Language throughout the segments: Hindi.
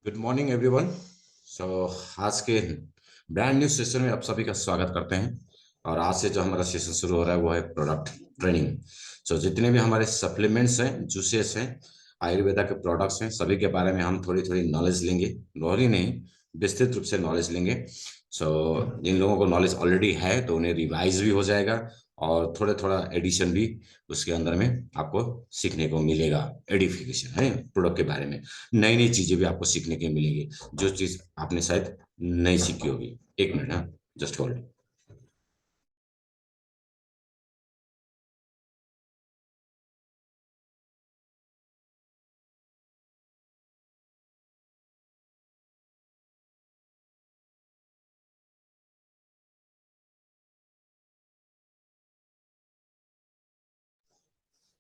Good morning everyone. सो आज के ब्रांड न्यू सेशन में आप सभी का स्वागत करते हैं। और आज से जो हमारा सेशन शुरू हो रहा है वो है प्रोडक्ट ट्रेनिंग। सो जितने भी हमारे सप्लीमेंट्स हैं, जूसेस हैं, आयुर्वेदा के प्रोडक्ट्स हैं, सभी के बारे में हम थोड़ी थोड़ी नॉलेज लेंगे। थोड़ी नहीं, विस्तृत रूप से नॉलेज लेंगे। सो जिन लोगों को नॉलेज ऑलरेडी है तो उन्हें रिवाइज भी हो जाएगा और थोड़ा थोड़ा एडिशन भी उसके अंदर में आपको सीखने को मिलेगा। एडिफिकेशन है प्रोडक्ट के बारे में, नई नई चीजें भी आपको सीखने के मिलेंगी जो चीज आपने शायद नहीं सीखी होगी। एक मिनट, हाँ, जस्ट होल्ड।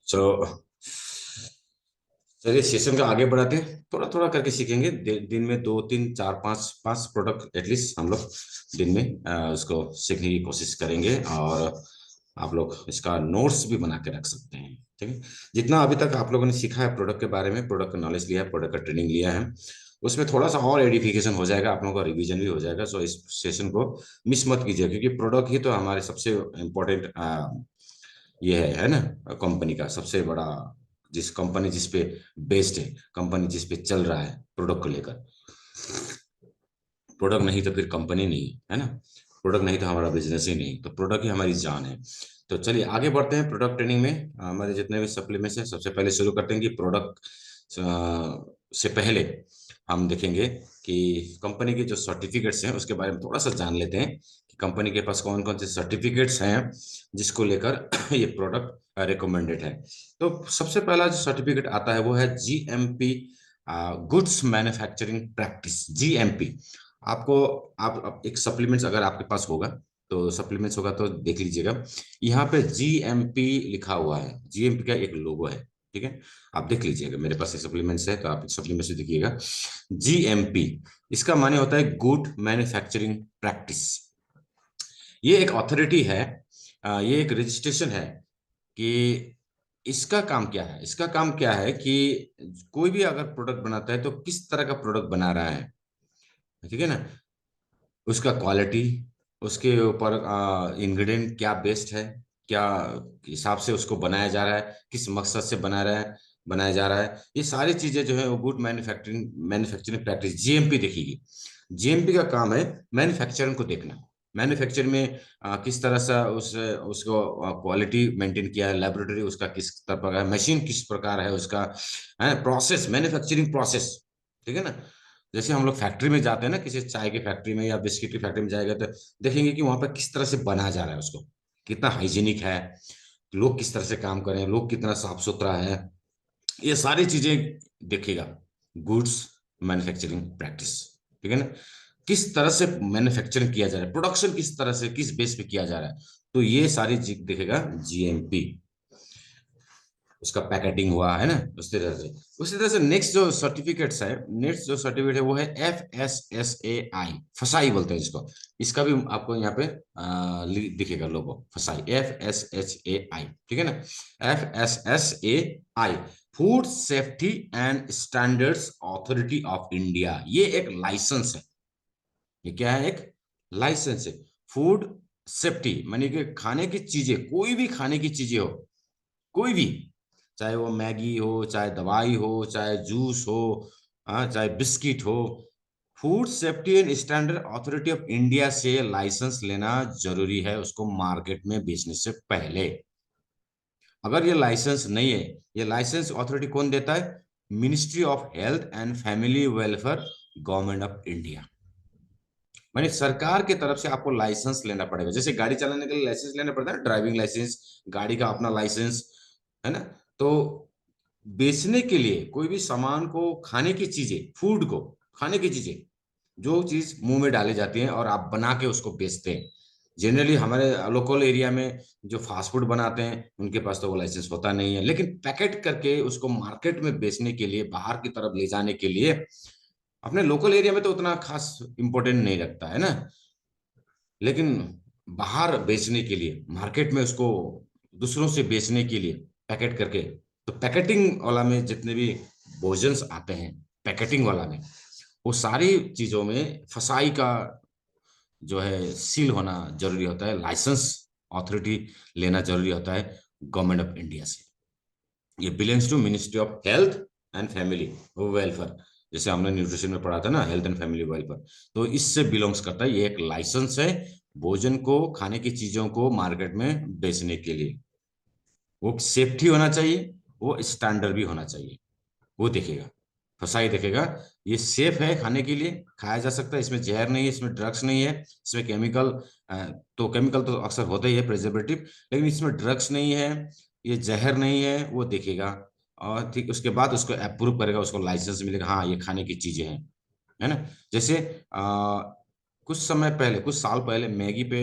सो चलिए सेशन का आगे बढ़ाते हैं, थोड़ा थोड़ा करके सीखेंगे। दिन में दो तीन चार पांच पांच प्रोडक्ट एटलीस्ट हम लोग दिन में उसको सीखने की कोशिश करेंगे। और आप लोग इसका नोट्स भी बना के रख सकते हैं, ठीक है। जितना अभी तक आप लोगों ने सीखा है प्रोडक्ट के बारे में, प्रोडक्ट का नॉलेज लिया है, प्रोडक्ट का ट्रेनिंग लिया है, उसमें थोड़ा सा और एडिफिकेशन हो जाएगा, आप लोगों का रिवीजन भी हो जाएगा। सो इस सेशन को मिस मत कीजिए, क्योंकि प्रोडक्ट ही तो हमारे सबसे इम्पोर्टेंट ये है ना, कंपनी का सबसे बड़ा, जिस कंपनी जिस पे बेस्ड है, कंपनी जिस पे चल रहा है प्रोडक्ट को लेकर। प्रोडक्ट नहीं तो फिर कंपनी नहीं है ना, प्रोडक्ट नहीं तो हमारा बिजनेस ही नहीं, तो प्रोडक्ट ही हमारी जान है। तो चलिए आगे बढ़ते हैं प्रोडक्ट ट्रेनिंग में। हमारे जितने भी सप्लीमेंट्स हैं, सबसे पहले शुरू करते हैं कि प्रोडक्ट से पहले हम देखेंगे कि कंपनी के जो सर्टिफिकेट्स हैं उसके बारे में थोड़ा सा जान लेते हैं कि कंपनी के पास कौन कौन से सर्टिफिकेट्स हैं जिसको लेकर ये प्रोडक्ट रिकमेंडेड है। तो सबसे पहला जो सर्टिफिकेट आता है वो है GMP, goods manufacturing practice, GMP. आपको आप एक सप्लीमेंट्स अगर आपके पास होगा, तो सप्लीमेंट्स होगा तो देख लीजिएगा, यहाँ पे जीएमपी लिखा हुआ है। जीएमपी का एक लोगो है, ठीक है। आप देख लीजिएगा, मेरे पास एक सप्लीमेंट्स है तो आप सप्लीमेंट्स देखिएगा। जीएमपी इसका माने होता है गुड मैन्युफैक्चरिंग प्रैक्टिस। ये एक अथॉरिटी है, ये एक रजिस्ट्रेशन है कि इसका काम क्या है। इसका काम क्या है कि कोई भी अगर प्रोडक्ट बनाता है तो किस तरह का प्रोडक्ट बना रहा है, ठीक है ना, उसका क्वालिटी, उसके ऊपर इंग्रेडिएंट क्या बेस्ट है, क्या हिसाब से उसको बनाया जा रहा है, किस मकसद से बनाया जा रहा है, ये सारी चीजें जो है वो good manufacturing manufacturing practice GMP देखेगी। जीएमपी का काम है मैन्युफैक्चरिंग को देखना। मैन्युफैक्चर में किस तरह से उसको क्वालिटी मेंटेन किया है, लेबोरेटरी उसका किस तरह का है, मशीन किस प्रकार है उसका, है प्रोसेस, मैन्युफैक्चरिंग प्रोसेस, ठीक है ना। जैसे हम लोग फैक्ट्री में जाते हैं ना, किसी चाय की फैक्ट्री में या बिस्किट की फैक्ट्री में जाएगा तो देखेंगे कि वहां पर किस तरह से बनाया जा रहा है उसको, कितना हाइजीनिक है, लोग किस तरह से काम कर रहे हैं, लोग कितना साफ सुथरा है, ये सारी चीजें देखेगा गुड्स मैन्युफैक्चरिंग प्रैक्टिस, ठीक है ना। किस तरह से मैन्युफैक्चरिंग किया जा रहा है, प्रोडक्शन किस तरह से किस बेस पे किया जा रहा है, तो ये सारी चीज देखेगा जीएमपी। उसका पैकेटिंग हुआ है ना, उसी तरह से नेक्स्ट जो सर्टिफिकेट्स है, नेक्स्ट जो सर्टिफिकेट है वो है FSSAI, फसाई बोलते हैं इसको। इसका भी आपको यहाँ पे दिखेगा लोगो, फसाई, FSSAI, ठीक है ना। FSSAI, food safety and standards authority of India, ये एक लाइसेंस है। ये क्या है, एक लाइसेंस है। फूड सेफ्टी मानी कि खाने की चीजें, कोई भी खाने की चीजें हो, कोई भी, चाहे वो मैगी हो, चाहे दवाई हो, चाहे जूस हो, हाँ, चाहे बिस्किट हो, food safety and standard authority of India से लाइसेंस लेना जरूरी है उसको मार्केट में बेचने से पहले। अगर ये लाइसेंस नहीं है, ये लाइसेंस अथॉरिटी कौन देता है, ministry of health and family welfare, government of India. माने सरकार की तरफ से आपको लाइसेंस लेना पड़ेगा। जैसे गाड़ी चलाने के लिए लाइसेंस लेना पड़ता है, ड्राइविंग लाइसेंस, गाड़ी का अपना लाइसेंस, है ना। तो बेचने के लिए कोई भी सामान को, खाने की चीजें, फूड को, खाने की चीजें, जो चीज मुंह में डाली जाती है और आप बना के उसको बेचते हैं, जनरली हमारे लोकल एरिया में जो फास्ट फूड बनाते हैं उनके पास तो वो लाइसेंस होता नहीं है, लेकिन पैकेट करके उसको मार्केट में बेचने के लिए, बाहर की तरफ ले जाने के लिए, अपने लोकल एरिया में तो उतना खास इंपॉर्टेंट नहीं रखता है ना, लेकिन बाहर बेचने के लिए, मार्केट में उसको दूसरों से बेचने के लिए पैकेट करके, तो पैकेटिंग वाला में जितने भी भोजन आते हैं पैकेटिंग वाला में, वो सारी चीजों में फसाई का जो है सील होना जरूरी होता है, लाइसेंस अथॉरिटी लेना जरूरी होता है गवर्नमेंट ऑफ इंडिया से। ये belongs to ministry of health and family welfare, जैसे हमने न्यूट्रिशन में पढ़ा था ना, हेल्थ एंड फैमिली वेलफेयर, तो इससे बिलोंग्स करता है। ये एक लाइसेंस है भोजन को, खाने की चीजों को मार्केट में बेचने के लिए। वो सेफ्टी होना चाहिए, वो स्टैंडर्ड भी होना चाहिए। वो देखेगा, फसाई देखेगा, ये सेफ है खाने के लिए, खाया जा सकता है, इसमें जहर नहीं है, इसमें ड्रग्स नहीं है, इसमें केमिकल, तो केमिकल तो अक्सर होता ही है प्रिजर्वेटिव, लेकिन इसमें ड्रग्स नहीं है, ये जहर नहीं है, वो देखेगा। और ठीक उसके बाद उसको अप्रूव करेगा, उसको लाइसेंस मिलेगा, हाँ ये खाने की चीजें हैं, है ना। जैसे कुछ समय पहले, कुछ साल पहले मैगी पे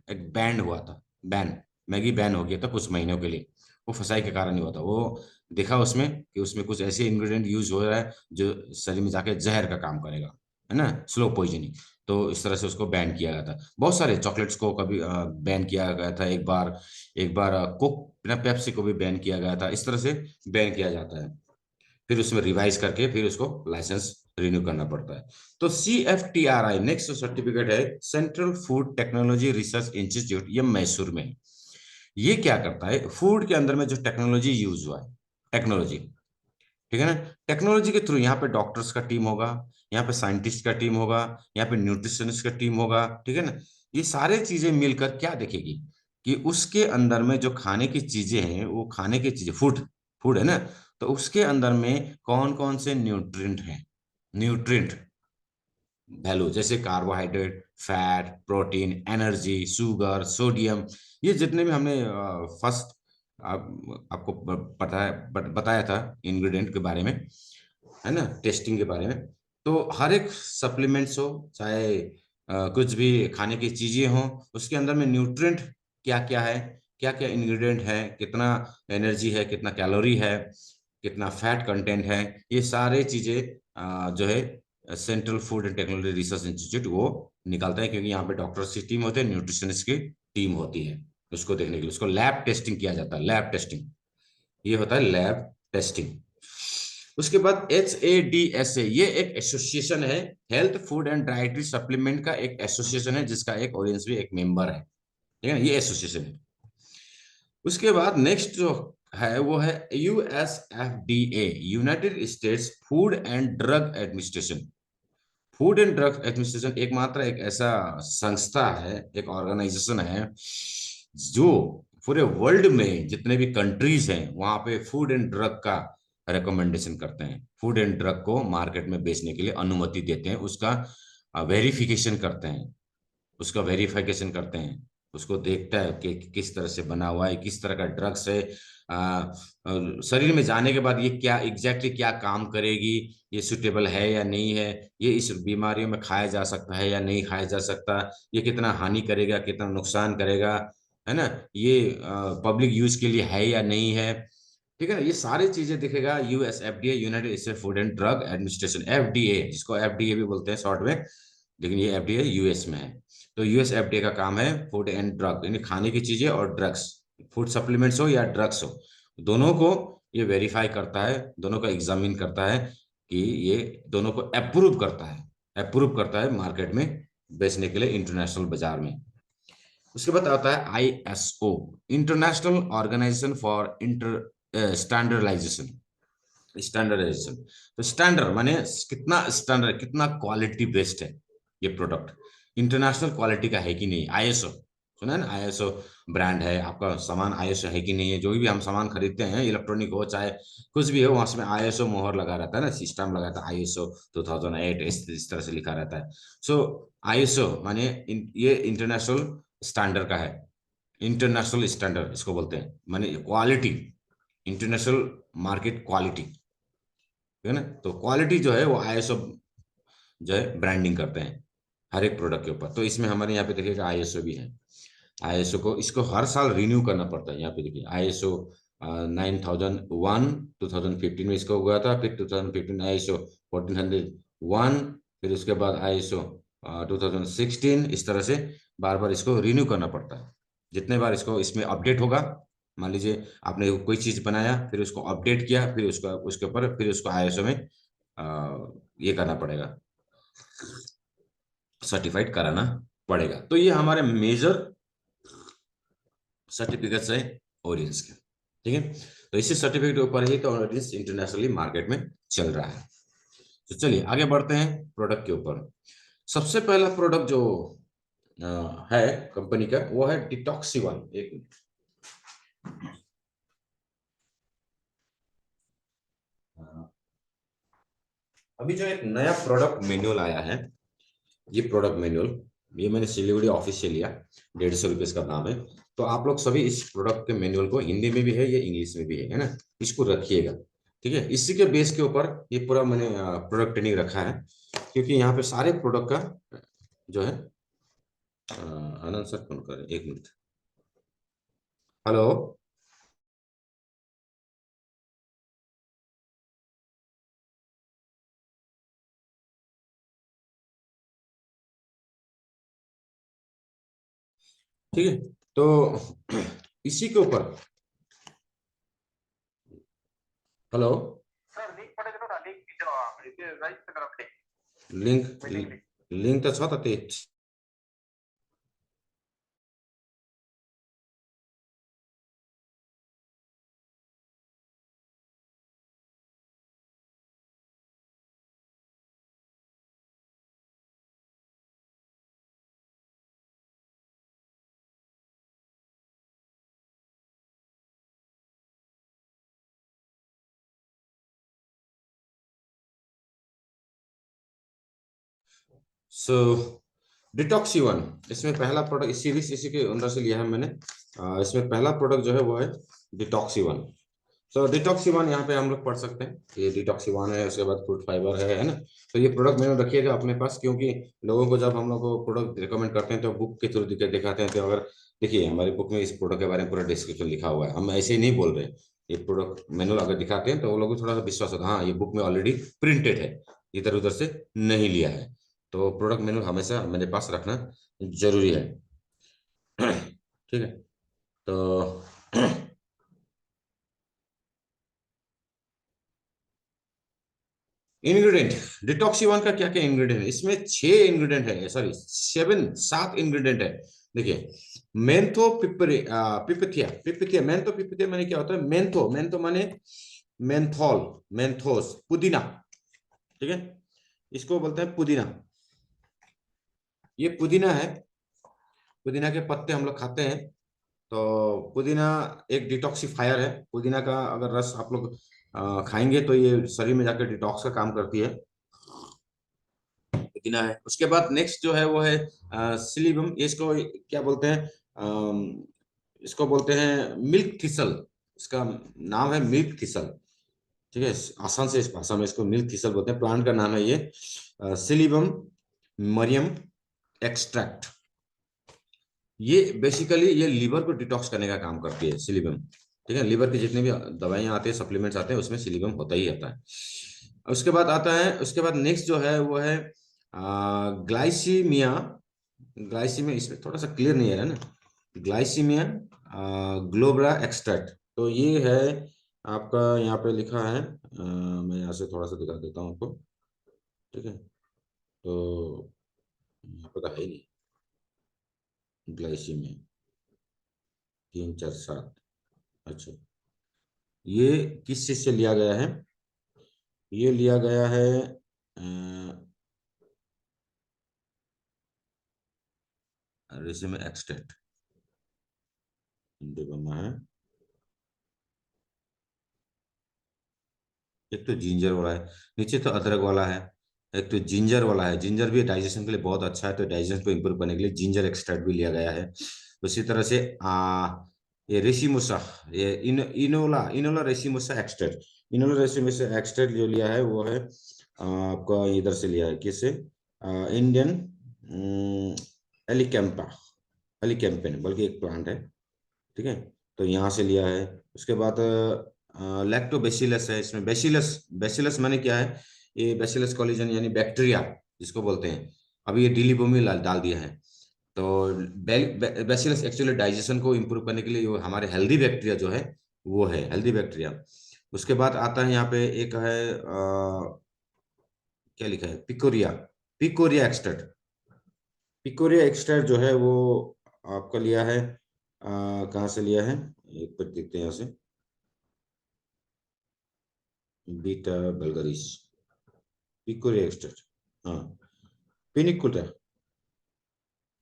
एक बैन हुआ था, बैन, मैगी बैन हो गया था कुछ महीनों के लिए। वो फसाई के कारण ही हुआ था। वो देखा उसमें कि उसमें कुछ ऐसे इंग्रेडिएंट यूज हो रहा है जो शरीर में जाके जहर का काम करेगा, है ना, स्लो पॉइजनिंग। तो इस तरह से उसको बैन किया गया था। बहुत सारे चॉकलेट्स को कभी बैन किया गया था, एक बार, एक बार कोक, पेप्सी को भी बैन किया गया था। इस तरह से बैन किया जाता है, फिर उसमें रिवाइज करके फिर उसको लाइसेंस रिन्यू करना पड़ता है। तो CFTRI नेक्स्ट सर्टिफिकेट है, central food technology research institute, ये मैसूर में है। ये क्या करता है, फूड के अंदर में जो टेक्नोलॉजी यूज हुआ है, टेक्नोलॉजी, ठीक है ना, टेक्नोलॉजी के थ्रू यहाँ पे डॉक्टर्स का टीम होगा, यहाँ पे साइंटिस्ट का टीम होगा, यहाँ पे न्यूट्रिशनिस्ट का टीम होगा, ठीक है ना। ये सारे चीजें मिलकर क्या देखेगी कि उसके अंदर में जो खाने की चीजें हैं, वो खाने की चीजें, फूड, फूड है ना, तो उसके अंदर में कौन कौन से न्यूट्रिएंट हैं, न्यूट्रिएंट वैल्यू, जैसे carbohydrate, fat, protein, energy, sugar, sodium, ये जितने भी हमने फर्स्ट आपको पता है, बताया था इंग्रेडिएंट के बारे में, है ना, टेस्टिंग के बारे में। तो हर एक सप्लीमेंट्स हो, चाहे कुछ भी खाने की चीजें हो, उसके अंदर में न्यूट्रिएंट क्या क्या है, क्या क्या इंग्रेडिएंट है, कितना एनर्जी है, कितना कैलोरी है, कितना फैट कंटेंट है, ये सारे चीजें जो है central food and technology research institute वो निकालता है, क्योंकि यहाँ पे डॉक्टर्स की टीम होते हैं, न्यूट्रिशनिस्ट की टीम होती है, उसको देखने के लिए उसको लैब टेस्टिंग किया जाता है, लैब टेस्टिंग, ये होता है लैब टेस्टिंग। उसके बाद HADSA, ये एक एसोसिएशन है, health food and dietary supplement का एक एसोसिएशन है, जिसका एक ऑडियंस भी एक मेंबर है, ठीक है ना, ये एसोसिएशन है। उसके बाद नेक्स्ट जो है वो है USFDA, United states food and drug administration. Food and drug administration एकमात्र एक ऐसा संस्था है, एक ऑर्गेनाइजेशन है, जो पूरे वर्ल्ड में जितने भी कंट्रीज हैं वहां पे फूड एंड ड्रग का रिकमेंडेशन करते हैं, फूड एंड ड्रग को मार्केट में बेचने के लिए अनुमति देते हैं, उसका वेरिफिकेशन करते हैं, उसका वेरिफिकेशन करते हैं, उसको देखता है कि किस तरह से बना हुआ है, किस तरह का ड्रग्स है, शरीर में जाने के बाद ये क्या एग्जैक्टली क्या काम करेगी, ये सुटेबल है या नहीं है, ये इस बीमारियों में खाया जा सकता है या नहीं खाया जा सकता, ये कितना हानि करेगा, कितना नुकसान करेगा, है ना, ये पब्लिक यूज के लिए है या नहीं है, ठीक है ना, ये सारी चीजें देखेगा USFDA, United state food and drug administration, FDA, जिसको FDA भी बोलते हैं शॉर्ट में, लेकिन ये FDA US में है। तो USFDA का काम है फूड एंड ड्रग, यानी खाने की चीजें और ड्रग्स, फूड सप्लीमेंट्स हो या ड्रग्स हो, दोनों को ये वेरीफाई करता है, दोनों का एग्जामिन करता है कि ये दोनों को अप्रूव करता है, अप्रूव करता है मार्केट में बेचने के लिए इंटरनेशनल बाजार में। उसके बाद आता है ISO, international organisation for inter standardisation, standardisation. तो स्टैंडर्ड माने कितना स्टैंडर्ड, कितना क्वालिटी बेस्ड है ये प्रोडक्ट, इंटरनेशनल क्वालिटी का है कि नहीं। ISO सुना है ना, ISO ब्रांड है, आपका सामान ISO है कि नहीं है, जो भी हम सामान खरीदते हैं, इलेक्ट्रॉनिक हो चाहे कुछ भी हो, वहां में ISO मोहर लगा रहता है ना, सिस्टम लगा रहता है, ISO 2008 इस तरह से लिखा रहता है। सो ISO माने ये इंटरनेशनल स्टैंडर्ड का है, इंटरनेशनल स्टैंडर्ड इसको बोलते हैं, माने क्वालिटी, इंटरनेशनल मार्केट क्वालिटी, है ना। तो क्वालिटी जो है वो ISO जो है ब्रांडिंग करते हैं हर एक प्रोडक्ट के ऊपर। तो इसमें हमारे यहाँ पे देखिएगा ISO भी है, ISO को इसको हर साल रिन्यू करना पड़ता है। यहाँ पे देखिए ISO 9001 2015 में इसको हुआ था, फिर 2015 ISO 1401, फिर उसके बाद ISO 2016, इस तरह से बार बार इसको रिन्यू करना पड़ता है। जितने बार इसको इसमें अपडेट होगा, मान लीजिए आपने कोई चीज बनाया, फिर उसको अपडेट किया, फिर उसका उसके ऊपर फिर उसको ISO में ये करना पड़ेगा, सर्टिफाइड कराना पड़ेगा। तो ये हमारे मेजर सर्टिफिकेट्स है ऑडियंस के, ठीक है। तो इसी सर्टिफिकेट के ऊपर ही तो ऑडियंस इंटरनेशनली मार्केट में चल रहा है। तो चलिए आगे बढ़ते हैं प्रोडक्ट के ऊपर। सबसे पहला प्रोडक्ट जो है कंपनी का, वो है डिटॉक्सी वन। एक मिनट। अभी जो एक नया प्रोडक्ट मैनुअल आया है, ये प्रोडक्ट मैनुअल, ये मैंने सिलीगुड़ी ऑफिस से लिया, 150 रुपये का दाम है। तो आप लोग सभी इस प्रोडक्ट के मैनुअल को, हिंदी में भी है, ये इंग्लिश में भी है ना, इसको रखिएगा, ठीक है। इसी के बेस के ऊपर ये पूरा मैंने प्रोडक्ट ट्रेनिंग रखा है, क्योंकि यहाँ पे सारे प्रोडक्ट का जो है आनंद सर फोन कर, एक मिनट। हेलो। ठीक है, तो इसी के ऊपर, हेलो, लिंक लिंक तो छ त त्यही। सो डिटॉक्सी वन, इसमें पहला प्रोडक्ट, इस सीरीज इसी के अंदर से लिया है मैंने। इसमें पहला प्रोडक्ट जो है वो है डिटॉक्सी वन। तो डिटॉक्सी वन यहाँ पे हम लोग पढ़ सकते हैं, ये डिटॉक्सी वन है, उसके बाद फ्रूट फाइबर है ना। तो ये प्रोडक्ट मैंने रखिएगा अपने पास, क्योंकि लोगों को जब हम लोग को प्रोडक्ट रिकमेंड करते हैं तो बुक के थ्रू दिखाते हैं। तो अगर देखिए हमारी बुक में इस प्रोडक्ट के बारे में पूरा डिस्क्रिप्शन लिखा हुआ है, हम ऐसे ही नहीं बोल रहे। ये प्रोडक्ट मैनुअल अगर दिखाते हैं तो वो लोगों को थोड़ा सा विश्वास होता है, हाँ ये बुक में ऑलरेडी प्रिंटेड है, इधर उधर से नहीं लिया है। तो प्रोडक्ट मैनुअल हमेशा मेरे पास रखना जरूरी है। ठीक है, तो इंग्रेडिएंट, डिटॉक्सी वन का क्या क्या इंग्रेडिएंट है, इसमें 6 इंग्रेडिएंट है, सॉरी 7 इंग्रेडिएंट है। देखिए, मेंथो पिपरे पिपथिया, पिपथिया मेंथो पिपथिया माने क्या होता है, मेंथो, मेंथो माने मेंथोल, मेंथोस, पुदीना, ठीक है, इसको बोलते हैं पुदीना। ये पुदीना है, पुदीना के पत्ते हम लोग खाते हैं। तो पुदीना एक डिटॉक्सिफायर है। पुदीना का अगर रस आप लोग खाएंगे तो ये शरीर में जाकर डिटॉक्स का काम करती है, पुदीना है। उसके बाद नेक्स्ट जो है वो है सिलिबम, इसको क्या बोलते हैं, इसको बोलते हैं मिल्क थिसल, इसका नाम है मिल्क थिसल, ठीक है। आसान से इस भाषा में इसको मिल्क थिसल बोलते हैं, प्लांट का नाम है ये सिलिबम मरियम एक्सट्रैक्ट। ये बेसिकली ये लीवर को डिटॉक्स करने का काम करती है सिलिबम, ठीक है। लीवर की जितनी भी दवाइयां आती है, सप्लीमेंट्स आते हैं, उसमें सिलिबम होता ही होता है। उसके बाद आता है, उसके बाद नेक्स्ट जो है वो है ग्लाइसीमिया, ग्लाइसीमिया इसमें थोड़ा सा क्लियर नहीं आ रहा है ना, ग्लाइसीमिया ग्लोबरा एक्सट्रैक्ट। तो ये है आपका, यहाँ पे लिखा है, मैं यहाँ से थोड़ा सा दिखा देता हूँ आपको, ठीक है। तो यहाँ पे तो है ही नहीं, ग्लाइसीमिया 347, अच्छा, ये किस चीज से लिया गया है, ये लिया गया है रेजिम एक्सट्रैक्ट, हिंदी में है। एक तो जिंजर वाला है, नीचे तो अदरक वाला है, एक तो जिंजर वाला है। जिंजर भी डाइजेशन के लिए बहुत अच्छा है, तो डाइजेशन को इम्प्रूव करने के लिए जिंजर एक्सट्रैक्ट भी लिया गया है। उसी तरह से ये रेसिमोसा, ये Enola, Enola racemosa extract, Enola racemosa extract जो लिया है वो है आपका इधर से लिया है, किससे, इंडियन एलिकैम्पा, एलिकैम्पेन बल्कि एक प्लांट है, ठीक है। तो यहाँ से लिया है। उसके बाद लैक्टोबैसिलस है, इसमें बैसिलस, बैसिलस माने क्या है, ये बैसिलस कॉलिजन यानी बैक्टीरिया जिसको बोलते हैं, अभी ये डिलीबो में डाल दिया है। तो बैसिलस एक्चुअली डाइजेशन को इम्प्रूव करने के लिए, जो हमारे हेल्दी बैक्टीरिया जो है वो है हेल्दी बैक्टीरिया। उसके बाद आता है यहाँ पे एक है क्या लिखा है, पिकोरिया, पिकोरिया एक्सट्रैक्ट। पिकोरिया एक्सट्रैक्ट जो है वो आपका लिया है, कहाँ से लिया है, एक बार देखते हैं यहाँ से। बीटा बल्गरिस, पिकोरिया एक्सट्रैक्ट, हाँ, पिनिकुला,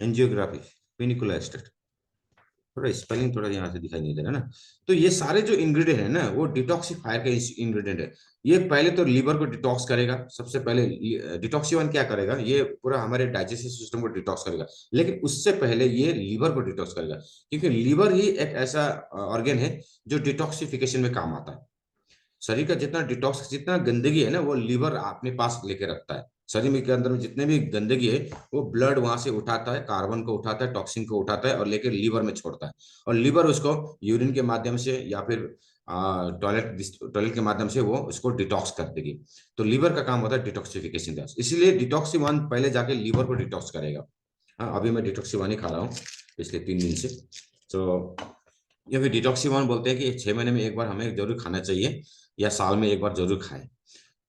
एंजियोग्राफी, पिनिकुला एक्सट्रैक्ट। थोड़ा स्पेलिंग थोड़ा यहाँ से दिखाई नहीं दे रहा ना। तो ये सारे जो इंग्रेडिएंट है ना वो डिटॉक्सिफायर के इंग्रेडिएंट है। ये पहले तो लीवर को डिटॉक्स करेगा सबसे पहले। डिटॉक्सी 1 क्या करेगा, ये पूरा हमारे डाइजेस्टिव सिस्टम को डिटॉक्स करेगा। लेकिन उससे पहले ये लीवर को डिटॉक्स करेगा, क्योंकि लीवर ही एक ऐसा ऑर्गन है जो डिटॉक्सिफिकेशन में काम आता है। शरीर का जितना डिटॉक्स, जितना गंदगी है ना वो लीवर अपने पास लेके रखता है। शरीर में के अंदर में जितने भी गंदगी है वो ब्लड वहां से उठाता है, कार्बन को उठाता है, टॉक्सिन को उठाता है और लेकर लीवर में छोड़ता है। और लीवर उसको यूरिन के माध्यम से या फिर टॉयलेट टॉयलेट के माध्यम से वो उसको डिटॉक्स कर देगी। तो लीवर का काम होता है डिटॉक्सिफिकेशन। इसीलिए डिटॉक्सी 1 पहले जाके लीवर को डिटॉक्स करेगा। हाँ, अभी मैं डिटॉक्सी 1 ही खा रहा हूँ पिछले 3 दिन से। तो ये फिर डिटॉक्सी 1 बोलते हैं कि 6 महीने में एक बार हमें जरूर खाना चाहिए, या साल में एक बार जरूर खाएं।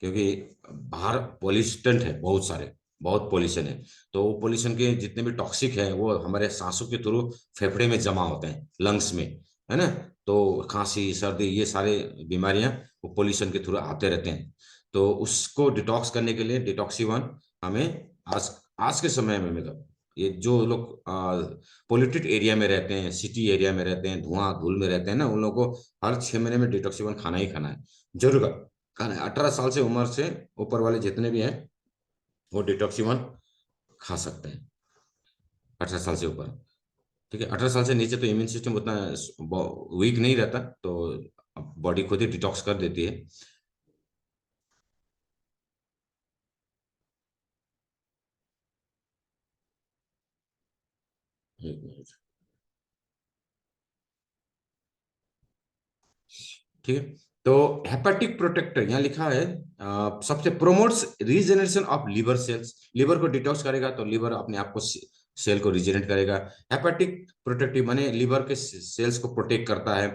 क्योंकि बाहर पॉल्यूशन है बहुत सारे, बहुत पॉल्यूशन है। तो वो पॉल्यूशन के जितने भी टॉक्सिक है वो हमारे सांसों के थ्रू फेफड़े में जमा होते हैं, लंग्स में, है ना। तो खांसी सर्दी ये सारे बीमारियां वो पॉल्यूशन के थ्रू आते रहते हैं। तो उसको डिटॉक्स करने के लिए डिटॉक्सी 1 हमें आज आज के समय में, मतलब ये जो लोग पोल्यूटेड एरिया में रहते हैं, सिटी एरिया में रहते हैं, धुआं धूल में रहते हैं ना, उन लोगों को हर 6 महीने में डिटॉक्सी 1 खाना ही खाना है, जरूर खाना है। 18 साल से उम्र से ऊपर वाले जितने भी हैं वो डिटॉक्सी 1 खा सकते हैं, 18 साल से ऊपर। ठीक है, 18 साल से नीचे तो इम्यून सिस्टम उतना वीक नहीं रहता, तो बॉडी खुद ही डिटॉक्स कर देती है। एक मिनट। ठीक है, तो हेपेटिक प्रोटेक्टर यहाँ लिखा है, सबसे promotes regeneration of liver cells. Liver को डिटॉक्स करेगा तो लिवर अपने आप को सेल को रिजेनरेट करेगा। हेपेटिक प्रोटेक्टिव माने लिवर के सेल्स को प्रोटेक्ट करता है।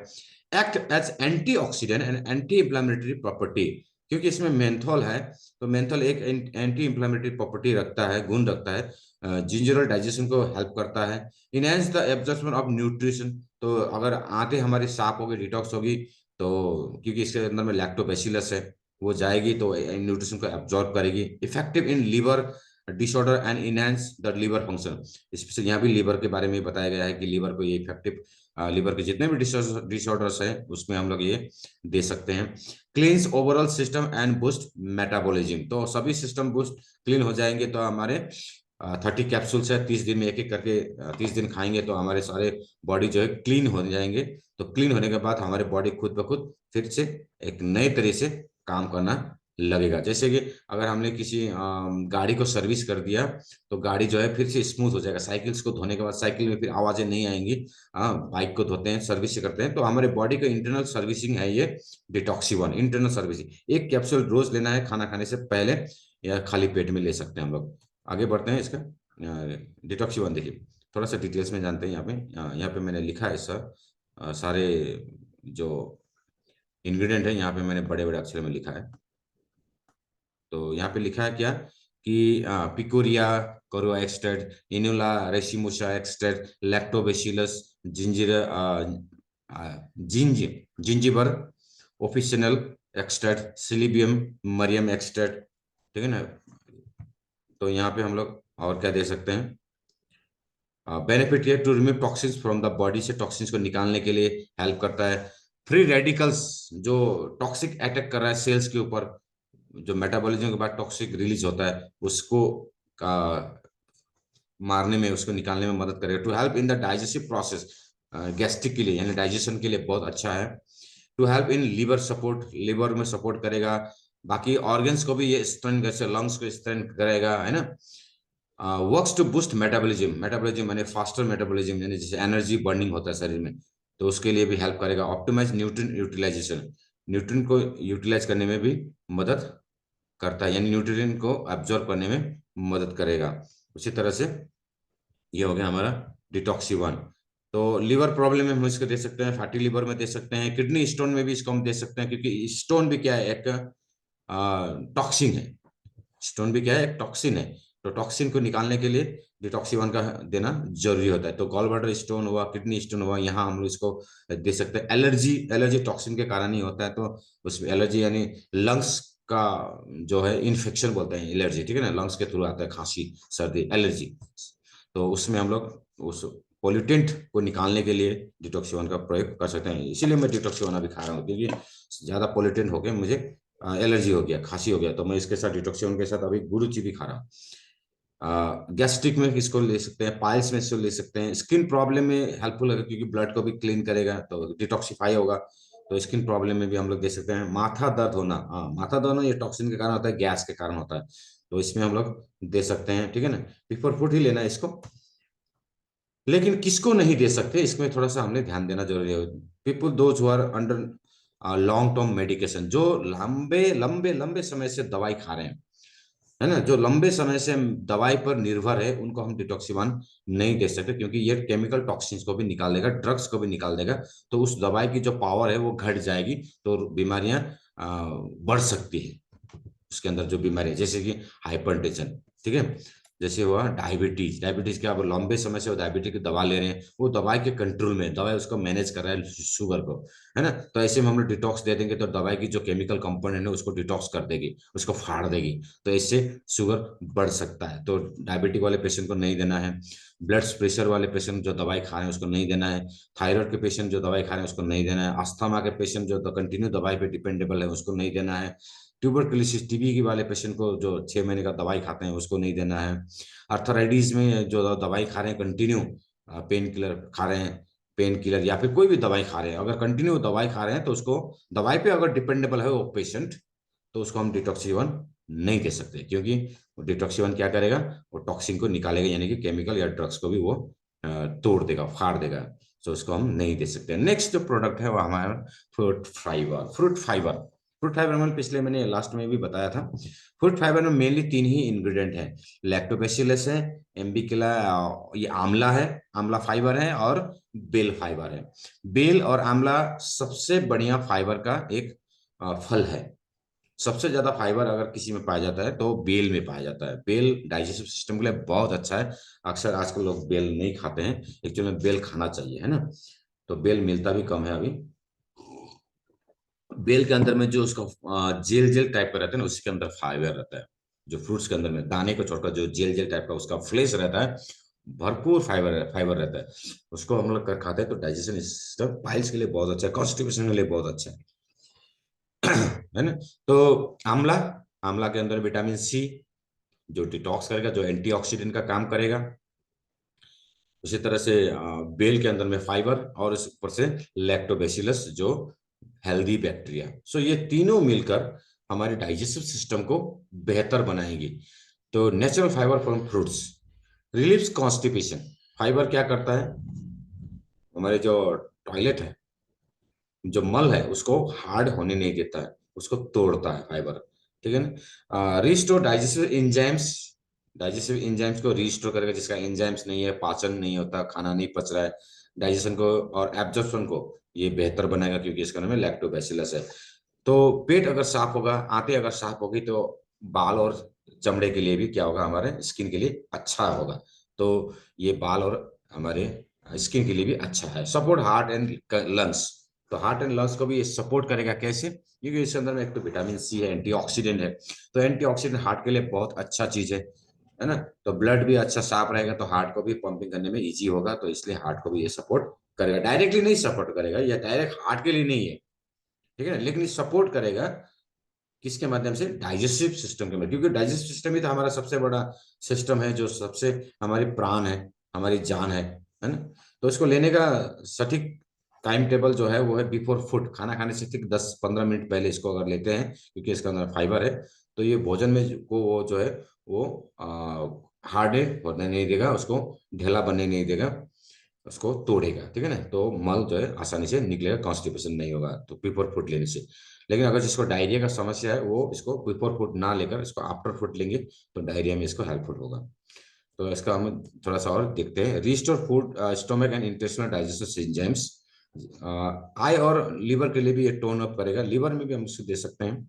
Act as antioxidant and anti inflammatory property, क्योंकि इसमें मेंथोल है। तो मेंथोल एक एंटी इंफ्लेमेटरी प्रॉपर्टी रखता है, गुण रखता है, जिंजरल डाइजेशन को हेल्प करता है। Enhance the absorption of nutrition, तो अगर आंतें हमारी साफ होगी, डिटॉक्स होगी, तो क्योंकि इसके अंदर में लैक्टोबैसिलस है, वो जाएगी तो न्यूट्रिशन को एब्जॉर्ब करेगी। Effective in liver disorder and enhance the liver function. Specially यहाँ भी लीवर के बारे में बताया गया है कि लीवर को ये इफेक्टिव, लीवर के जितने भी डिसऑर्डर्स है उसमें हम लोग ये दे सकते हैं। Cleans overall system and boost metabolism, तो सभी सिस्टम बूस्ट क्लीन हो जाएंगे। तो हमारे 30 कैप्सूल्स है, 30 दिन में एक एक करके 30 दिन खाएंगे तो हमारे सारे बॉडी जो है क्लीन हो जाएंगे। तो क्लीन होने के बाद हमारे बॉडी खुद ब खुद फिर से एक नए तरह से काम करना लगेगा। जैसे कि अगर हमने किसी गाड़ी को सर्विस कर दिया तो गाड़ी जो है फिर से स्मूथ हो जाएगा। साइकिल्स को धोने के बाद साइकिल में फिर आवाजें नहीं आएंगी। बाइक को धोते हैं, सर्विस करते हैं, तो हमारे बॉडी का इंटरनल सर्विसिंग है ये डिटॉक्सी 1 इंटरनल सर्विसिंग। एक कैप्सूल रोज लेना है खाना खाने से पहले, या खाली पेट में ले सकते हैं हम लोग। आगे बढ़ते हैं इसका डिटॉक्सी 1 देखिए, थोड़ा सा डिटेल्स में जानते हैं। यहाँ पे मैंने लिखा है सर, सारे जो इंग्रेडिएंट है यहाँ पे मैंने बड़े बड़े अक्षर में लिखा है। तो यहाँ पे लिखा है क्या कि Picrorhiza kurroa extract, Inula racemosa extract, Lactobacillus, ginger जिंज Zingiber officinale extract, Silybum marianum extract. ठीक है ना। तो यहाँ पे हम लोग और क्या दे सकते हैं, बेनिफिट ये to remove toxins from the body, से टॉक्सिन्स को निकालने के लिए हेल्प करता है। फ्री रेडिकल्स जो टॉक्सिक अटैक कर रहा है सेल्स के ऊपर, जो मेटाबॉलिज्म के बाद टॉक्सिक रिलीज होता है उसको का मारने में, उसको निकालने में मदद करेगा। To help in the digestive process, gastric के लिए यानी डाइजेशन के लिए बहुत अच्छा है। To help in liver support, liver में सपोर्ट करेगा। बाकी ऑर्गन्स को भी ये स्ट्रेंथ, जैसे लंग्स को स्ट्रेंथ करेगा, है ना। Works to boost metabolism, metabolism यानी फास्टर मेटाबॉलिज्म, यानी जैसे एनर्जी बर्निंग होता है शरीर में, तो उसके लिए भी हेल्प करेगा। ऑप्टिमाइज न्यूट्रिएंट यूटिलाइजेशन, न्यूट्रिएंट को यूटिलाइज करने में भी मदद करता है, यानी न्यूट्रिएंट को एब्जॉर्ब करने में मदद करेगा। उसी तरह से ये हो गया हमारा डिटॉक्सी 1। तो लीवर प्रॉब्लम में हम इसको दे सकते हैं, फैटी लीवर में दे सकते हैं, किडनी स्टोन में भी इसको हम दे सकते हैं, क्योंकि स्टोन भी क्या है, एक टॉक्सिन है। स्टोन भी क्या है, एक टॉक्सिन है। तो टॉक्सिन को निकालने के लिए डिटॉक्सी 1 का देना जरूरी होता है। तो गॉल ब्लैडर स्टोन हुआ, किडनी स्टोन हुआ, यहाँ हम लोग इसको दे सकते हैं। एलर्जी, एलर्जी टॉक्सिन के कारण ही होता है, तो उसमें एलर्जी यानी लंग्स का जो है इन्फेक्शन बोलते हैं एलर्जी, ठीक है ना, लंग्स के थ्रू आता है, खांसी सर्दी एलर्जी। तो उसमें हम लोग उस पोल्यूटेंट को निकालने के लिए डिटॉक्सी 1 का प्रयोग कर सकते हैं। इसीलिए मैं डिटॉक्सी 1 अभी खा रहा हूँ, क्योंकि ज्यादा पोल्यूटेंट हो गया, मुझे एलर्जी हो गया, खांसी हो गया, तो मैं इसके साथ डिटॉक्सी 1 के साथ अभी गुरुची भी खा रहा हूँ। गैस्ट्रिक में इसको ले सकते हैं, पाइल्स में इसको ले सकते हैं, स्किन प्रॉब्लम में हेल्पफुल है क्योंकि ब्लड को भी क्लीन करेगा तो डिटॉक्सिफाई होगा। तो स्किन प्रॉब्लम में भी हम लोग दे सकते हैं। माथा दर्द होना, हाँ माथा दर्द होना ये टॉक्सिन के कारण होता है, गैस के कारण होता है, तो इसमें हम लोग दे सकते हैं, ठीक है ना। बिफोर फूड ही लेना है इसको। लेकिन किसको नहीं दे सकते, इसमें थोड़ा सा हमने ध्यान देना जरूरी है। People those who are under long term medication, जो लंबे लंबे लंबे समय से दवाई खा रहे हैं, है ना, जो लंबे समय से दवाई पर निर्भर है, उनको हम डिटॉक्सी 1 नहीं दे सकते, क्योंकि ये केमिकल टॉक्सिन्स को भी निकाल देगा, ड्रग्स को भी निकाल देगा, तो उस दवाई की जो पावर है वो घट जाएगी, तो बीमारियां बढ़ सकती है। उसके अंदर जो बीमारी है जैसे कि हाइपरटेंशन, ठीक है, जैसे हुआ डायबिटीज, डायबिटीज के आप लंबे समय से वो डायबिटीज की दवा ले रहे हैं, वो दवाई के कंट्रोल में, दवाई उसको मैनेज कर रहा है शुगर को, है ना, तो ऐसे में हम लोग डिटॉक्स दे देंगे तो दवाई की जो केमिकल कंपोनेंट है उसको डिटॉक्स कर देगी, उसको फाड़ देगी, तो इससे शुगर बढ़ सकता है। तो डायबिटिक वाले पेशेंट को नहीं देना है। ब्लड प्रेशर वाले पेशेंट जो दवाई खा रहे हैं उसको नहीं देना है। थायराइड के पेशेंट जो दवाई खा रहे हैं उसको नहीं देना है। अस्थमा के पेशेंट जो कंटिन्यू दवाई पे डिपेंडेबल है उसको नहीं देना है। ट्यूबरकुलोसिस टीबी की वाले पेशेंट को जो 6 महीने का दवाई खाते हैं उसको नहीं देना है। अर्थराइटिस में जो दवाई खा रहे हैं कंटिन्यू, पेन किलर खा रहे हैं, पेन किलर या फिर कोई भी दवाई खा रहे हैं, अगर कंटिन्यू दवाई खा रहे हैं तो उसको, दवाई पे अगर डिपेंडेबल है वो पेशेंट, तो उसको हम डिटॉक्सी 1 नहीं दे सकते, क्योंकि डिटॉक्सी 1 क्या करेगा, वो टॉक्सिन को निकालेगा, यानी कि केमिकल या ड्रग्स को भी वो तोड़ देगा, फाड़ देगा, तो उसको हम नहीं दे सकते। नेक्स्ट जो प्रोडक्ट है वो हमारा fruit fibre. Fruit fibre, fruit fibre में पिछले मैंने लास्ट में भी बताया था। फ्रूट फाइबर में मेनली 3 ही इंग्रेडिएंट है, लैक्टोबैसिलस है, एम्बिकिला, ये आंवला है, आंवला फाइबर है, और बेल फाइबर है। बेल और आंवला सबसे बढ़िया फाइबर का एक फल है। सबसे ज्यादा फाइबर अगर किसी में पाया जाता है तो बेल में पाया जाता है। बेल डाइजेस्टिव सिस्टम के लिए बहुत अच्छा है। अक्सर आजकल लोग बेल नहीं खाते हैं, एक्चुअली में बेल खाना चाहिए, है ना, तो बेल मिलता भी कम है अभी। बेल के अंदर में जो उसका जेल जेल टाइप का रहता है ना, उसके अंदर फाइबर रहता है। जो फ्रूट्स के अंदर में दाने को छोड़कर जो जेल जेल टाइप का उसका फ्लेश रहता है, भरपूर फाइबर फाइबर रहता है। उसको हम लोग कर खाते हैं तो डाइजेशन सिस्टम, पाइल्स के लिए बहुत अच्छा है, कॉन्स्टिपेशन के लिए बहुत अच्छा है ना। तो आंवला, आंवला के अंदर विटामिन सी जो डिटॉक्स करेगा, जो एंटीऑक्सीडेंट का काम करेगा। उसी तरह से बेल के अंदर में फाइबर, और इस ऊपर से लैक्टोबैसिलस जो हेल्दी बैक्टीरिया। सो ये तीनों मिलकर हमारे डाइजेस्टिव सिस्टम को बेहतर बनाएंगी। तो natural fibre from fruits relieves constipation. Fibre क्या करता है, हमारे जो टॉयलेट है, जो मल है उसको हार्ड होने नहीं देता है, उसको तोड़ता है फाइबर, ठीक है ना। Restore digestive enzymes, digestive enzymes को रिस्टोर करेगा, जिसका एंजाइम्स नहीं है, पाचन नहीं होता, खाना नहीं पच रहा है, डाइजेशन को और एब्जॉर्प्शन को ये बेहतर बनाएगा, क्योंकि इसका नाम है लैक्टोबैसिलस है। तो पेट अगर साफ होगा, आंतें अगर साफ होगी, तो बाल और चमड़े के लिए भी क्या होगा, हमारे स्किन के लिए अच्छा होगा। तो ये बाल और हमारे स्किन के लिए भी अच्छा है। सपोर्ट हार्ट एंड लंग्स, तो हार्ट एंड लंग्स को भी ये सपोर्ट करेगा, कैसे, क्योंकि इसके अंदर में एक तो विटामिन सी है, एंटीऑक्सीडेंट है, तो एंटीऑक्सीडेंट हार्ट के लिए बहुत अच्छा चीज है ना। तो ब्लड भी अच्छा साफ रहेगा तो हार्ट को भी पंपिंग करने में इजी होगा, तो इसलिए हार्ट को भी ये सपोर्ट करेगा। डायरेक्टली नहीं सपोर्ट करेगा, ये डायरेक्ट हार्ट के लिए नहीं है, ठीक है ना, लेकिन ये सपोर्ट करेगा किसके माध्यम से, डाइजेस्टिव सिस्टम के माध्यम, क्योंकि डाइजेस्टिव सिस्टम ही तो हमारा सबसे बड़ा सिस्टम है, जो सबसे हमारी प्राण है, हमारी जान है ना। तो इसको लेने का सटीक टाइम टेबल जो है वो है बिफोर फूड, खाना खाने से ठीक 10-15 मिनट पहले इसको अगर लेते हैं, क्योंकि इसके अंदर फाइबर है, तो ये भोजन में को वो जो है वो हार्ड होने नहीं देगा, उसको ढेला बनने नहीं देगा, उसको तोड़ेगा, ठीक है ना, तो मल जो है आसानी से निकलेगा, कॉन्स्टिपेशन नहीं होगा तो बिफोर फूड लेने से। लेकिन अगर जिसको डायरिया का समस्या है वो इसको बिफोर फूड ना लेकर इसको आफ्टर फूड लेंगे, तो डायरिया में इसको हेल्पफुल होगा। तो इसका हम थोड़ा सा और देखते हैं। Restore food stomach and intestinal digestive enzymes, eye और लीवर के लिए भी ये टोन अप करेगा, लीवर में भी हम इसको दे सकते हैं।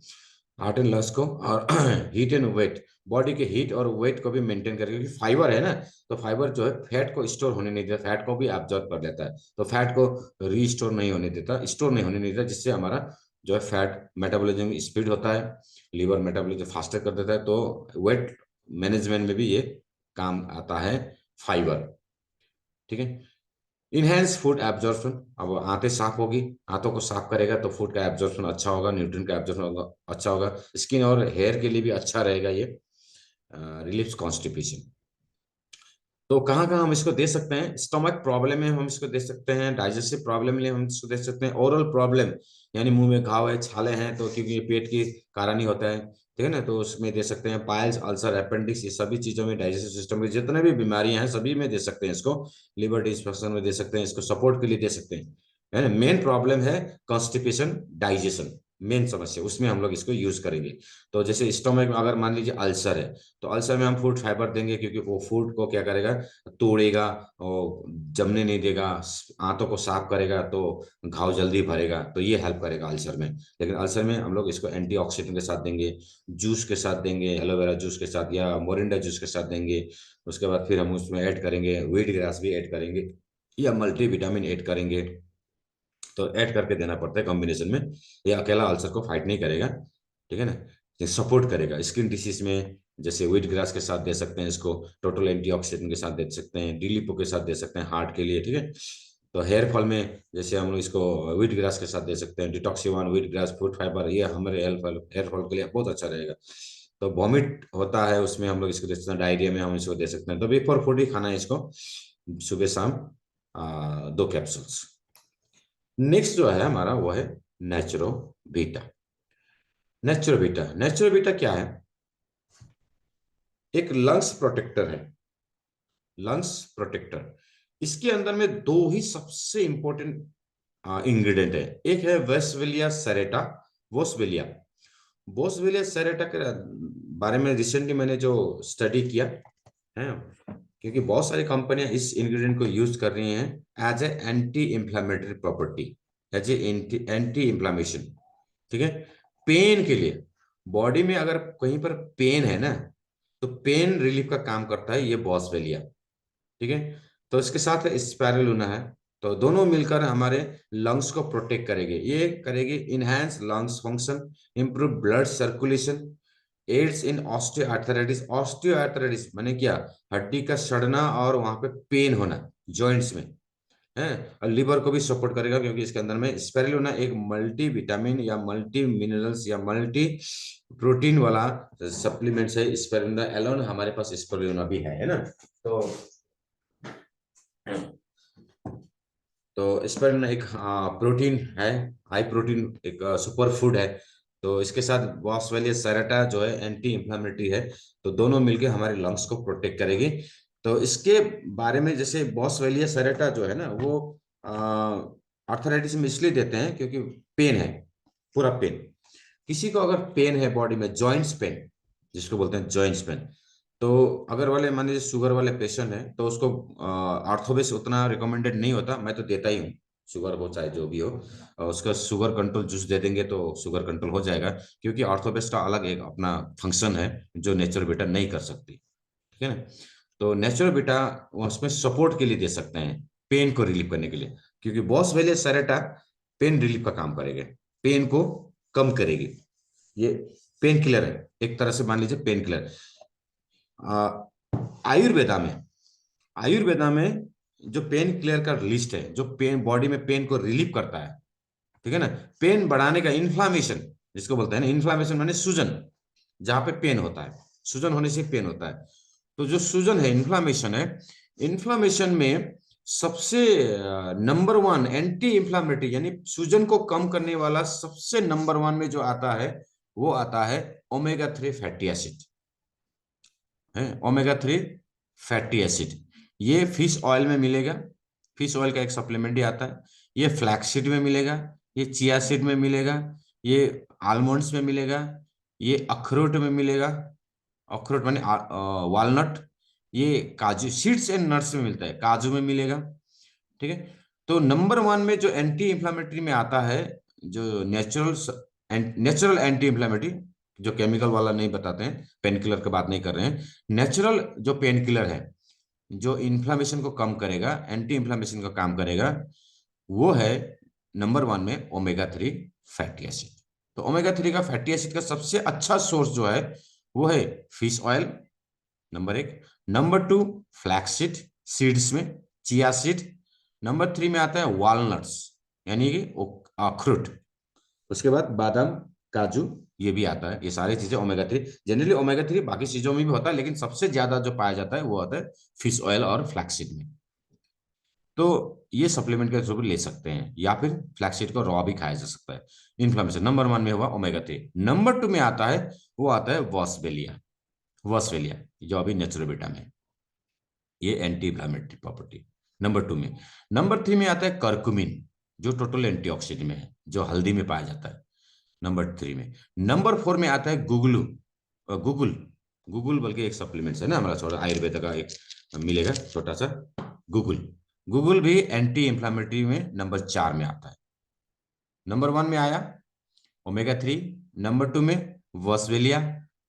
हार्ट एंड लंग्स को, और हीट एंड वेट, बॉडी के हीट और वेट को भी मेंटेन करेगा, क्योंकि फाइबर है ना, तो फाइबर जो है फैट को स्टोर होने नहीं देता, फैट को भी एब्जॉर्ब कर लेता है, तो फैट को रीस्टोर नहीं होने देता, स्टोर नहीं होने नहीं देता, जिससे हमारा जो है फैट मेटाबॉलिज्म स्पीड होता है, लीवर मेटाबॉलिज्म फास्टर कर देता है, तो वेट मैनेजमेंट में भी ये काम आता है फाइबर। ठीक है। इनहेंस फूड एब्जॉर्प्शन, अब आंतें साफ होगी, आंतों को साफ करेगा तो फूड का एब्जॉर्प्शन अच्छा होगा, न्यूट्रिएंट का एब्जॉर्प्शन होगा, अच्छा होगा, स्किन और हेयर के लिए भी अच्छा रहेगा ये, रिलीव्स कॉन्स्टिपेशन। तो कहाँ कहाँ हम इसको दे सकते हैं? स्टमक प्रॉब्लम में हम इसको दे सकते हैं, डाइजेस्टिव प्रॉब्लम में हम इसको दे सकते हैं, ओरल प्रॉब्लम यानी मुंह में घाव है, छाले हैं, तो क्योंकि ये पेट की कारण ही होता है, ठीक है ना, तो उसमें दे सकते हैं, पाइल्स, अल्सर, अपेंडिक्स, ये सभी चीजों में, डाइजेस्टिव सिस्टम की जितने भी बीमारियां हैं सभी में दे सकते हैं इसको, लिवर डिस्फंक्शन में दे सकते हैं इसको, सपोर्ट के लिए दे सकते हैं, है ना। मेन प्रॉब्लम है कॉन्स्टिपेशन, डाइजेशन, मेन समस्या, उसमें हम लोग इसको यूज करेंगे। तो जैसे स्टोमक में अगर मान लीजिए अल्सर है, तो अल्सर में हम फूड फाइबर देंगे, क्योंकि वो फूड को क्या करेगा, तोड़ेगा और जमने नहीं देगा, आंतों को साफ करेगा, तो घाव जल्दी भरेगा, तो ये हेल्प करेगा अल्सर में। लेकिन अल्सर में हम लोग इसको एंटीऑक्सीडेंट के साथ देंगे, जूस के साथ देंगे, एलोवेरा जूस के साथ या मोरिंडा जूस के साथ देंगे। उसके बाद फिर हम उसमें ऐड करेंगे व्हीट ग्रास भी ऐड करेंगे, या मल्टी विटामिन ऐड करेंगे, तो ऐड करके देना पड़ता है कॉम्बिनेशन में, ये अकेला अल्सर को फाइट नहीं करेगा, ठीक है ना, ये सपोर्ट करेगा स्किन डिसीज में। जैसे व्हीट ग्रास के साथ दे सकते हैं इसको, टोटल एंटीऑक्सीडेंट के साथ दे सकते हैं, डीलिपो के साथ दे सकते हैं हार्ट के लिए, ठीक है। तो हेयर फॉल में जैसे हम लोग इसको व्हीट ग्रास के साथ दे सकते हैं, डिटॉक्सी 1 व्हीट ग्रास फूड फाइबर, ये हमारे हेयर फॉल के लिए बहुत अच्छा रहेगा। तो वॉमिट होता है उसमें हम लोग इसको दे सकते हैं, डायरिया में हम इसको दे सकते हैं, तो बिफोर फूड ही खाना है इसको, सुबह शाम 2 कैप्सूल्स। नेक्स्ट जो है हमारा वो है नेचुरोबीटा। नेचुरोबीटा, नेचुरोबीटा क्या है? एक लंग्स प्रोटेक्टर है, लंग्स प्रोटेक्टर। इसके अंदर में दो ही सबसे इंपॉर्टेंट इंग्रेडिएंट है, एक है वेस्वेलिया सेरेटा, वोस्वेलिया, बोसवेलिया सेरेटा के बारे में रिसेंटली मैंने जो स्टडी किया है, क्योंकि बहुत सारी कंपनियां इस इंग्रेडिएंट को यूज कर रही हैं as a anti inflammatory property, as a anti inflammation, ठीक है, पेन के लिए। बॉडी में अगर कहीं पर पेन है ना, तो पेन रिलीफ का काम करता है ये बॉसवेलिया, ठीक है। तो इसके साथ स्पाइरुलिना है, तो दोनों मिलकर हमारे लंग्स को प्रोटेक्ट करेंगे, ये करेगी enhance lungs function, improve blood circulation, aids in osteoarthritis, osteoarthritis माने क्या, हड्डी का सड़ना और वहां पे पेन होना जॉइंट्स में है, और लिवर को भी सपोर्ट करेगा, क्योंकि इसके अंदर में स्पाइरुलिना एक मल्टी विटामिन या मल्टी मिनरल्स या मल्टी प्रोटीन वाला सप्लीमेंट्स है। स्पाइरुलिना एलोन हमारे पास स्पाइरुलिना भी है ना, तो स्पाइरुलिना एक प्रोटीन है, हाई प्रोटीन एक सुपर फूड है। तो इसके साथ बॉसवेलिया सेरेटा जो है एंटी इंफ्लेमेटरी है, तो दोनों मिलके हमारे लंग्स को प्रोटेक्ट करेगी। तो इसके बारे में जैसे बॉसवेलिया सेरेटा जो है ना, वो आर्थराइटिस में इसलिए देते हैं क्योंकि पेन है, पूरा पेन, किसी को अगर पेन है बॉडी में, जॉइंट्स पेन जिसको बोलते हैं जॉइंट्स पेन, तो अगर वाले मान लीजिए शुगर वाले पेशेंट है, तो उसको आर्थोबेस उतना रिकमेंडेड नहीं होता, मैं तो देता ही हूँ, शुगर हो चाहे जो भी हो, और उसका शुगर कंट्रोल जूस दे देंगे तो शुगर कंट्रोल हो जाएगा, क्योंकि आर्थोबेस का अलग एक अपना फंक्शन है जो नेचुरल बेटा नहीं कर सकती, ठीक है ना। तो नेचुरल बेटा उसमें सपोर्ट के लिए दे सकते हैं, पेन को रिलीव करने के लिए, क्योंकि बॉस वेलिया सेरेटा पेन रिलीफ का काम करेगा, पेन को कम करेगी, ये पेन किलर है एक तरह से, मान लीजिए पेन किलर। आयुर्वेदा में, आयुर्वेदा में जो पेन किलर का लिस्ट है, जो पेन बॉडी में पेन को रिलीव करता है, ठीक है ना, पेन बढ़ाने का, इन्फ्लामेशन जिसको बोलते हैं ना, इन्फ्लामेशन माने सूजन, जहां पे पेन होता है, सूजन होने से पेन होता है, तो जो सूजन है, इन्फ्लामेशन है, इन्फ्लामेशन में सबसे नंबर 1 एंटी इंफ्लामेटरी यानी सूजन को कम करने वाला सबसे नंबर 1 में जो आता है, वो आता है ओमेगा 3 फैटी एसिड, है ओमेगा 3 फैटी एसिड। ये फिश ऑयल में मिलेगा, फिश ऑयल का एक सप्लीमेंट ही आता है, ये फ्लैक्सीड में मिलेगा, ये चिया सीड में मिलेगा, ये आलमंड्स में मिलेगा, ये अखरोट में मिलेगा, अखरोट माने वालनट, ये काजू सीड्स एंड नट्स में मिलता है, काजू में मिलेगा, ठीक है। तो नंबर 1 में जो एंटी इंफ्लामेटरी में आता है, जो नेचुरल एंटी इंफ्लामेटरी, जो केमिकल वाला नहीं बताते हैं, पेन किलर की बात नहीं कर रहे हैं। नेचुरल जो पेन किलर है, जो इन्फ्लामेशन को कम करेगा, एंटी इन्फ्लामेशन का काम करेगा, वो है नंबर 1 में ओमेगा 3 फैटी एसिड। तो ओमेगा 3 का फैटी एसिड का सबसे अच्छा सोर्स जो है वो है fish oil, number 1। Number 2 flax seeds में, चिया सीड। नंबर 3 में आता है वॉलनट्स, यानी कि अखरोट। उसके बाद बादाम, काजू, ये भी आता है। ये सारी चीजें ओमेगा 3, जनरली ओमेगा 3 बाकी चीजों में भी होता है, लेकिन सबसे ज्यादा जो पाया जाता है वो आता है फिश ऑयल और फ्लैक्सीड में। तो ये सप्लीमेंट के थ्रू भी ले सकते हैं, या फिर फ्लैक्सीड को रॉ भी खाया जा सकता है। इन्फ्लेमेशन नंबर 1 में हुआ ओमेगा 3। नंबर 2 में आता है, वो आता है वॉस्वेलिया। वॉस्वेलिया जो अभी नेचुरोबेटा में, ये एंटी इन्फ्लामेटरी प्रॉपर्टी नंबर 2 में। नंबर 3 में आता है करकुमिन, जो टोटल एंटीऑक्सीडेंट में है, जो हल्दी में पाया जाता है, नंबर 3 में। नंबर 4 में आता है गुगलू, गूगल, गूगल बल्कि एक सप्लीमेंट्स है ना हमारा, छोटा आयुर्वेद का एक मिलेगा छोटा सा, गूगल। गूगल भी एंटी इंफ्लेमेटरी में नंबर 4 में आता है। नंबर 1 में आया ओमेगा 3, नंबर 2 में वॉस्वेलिया,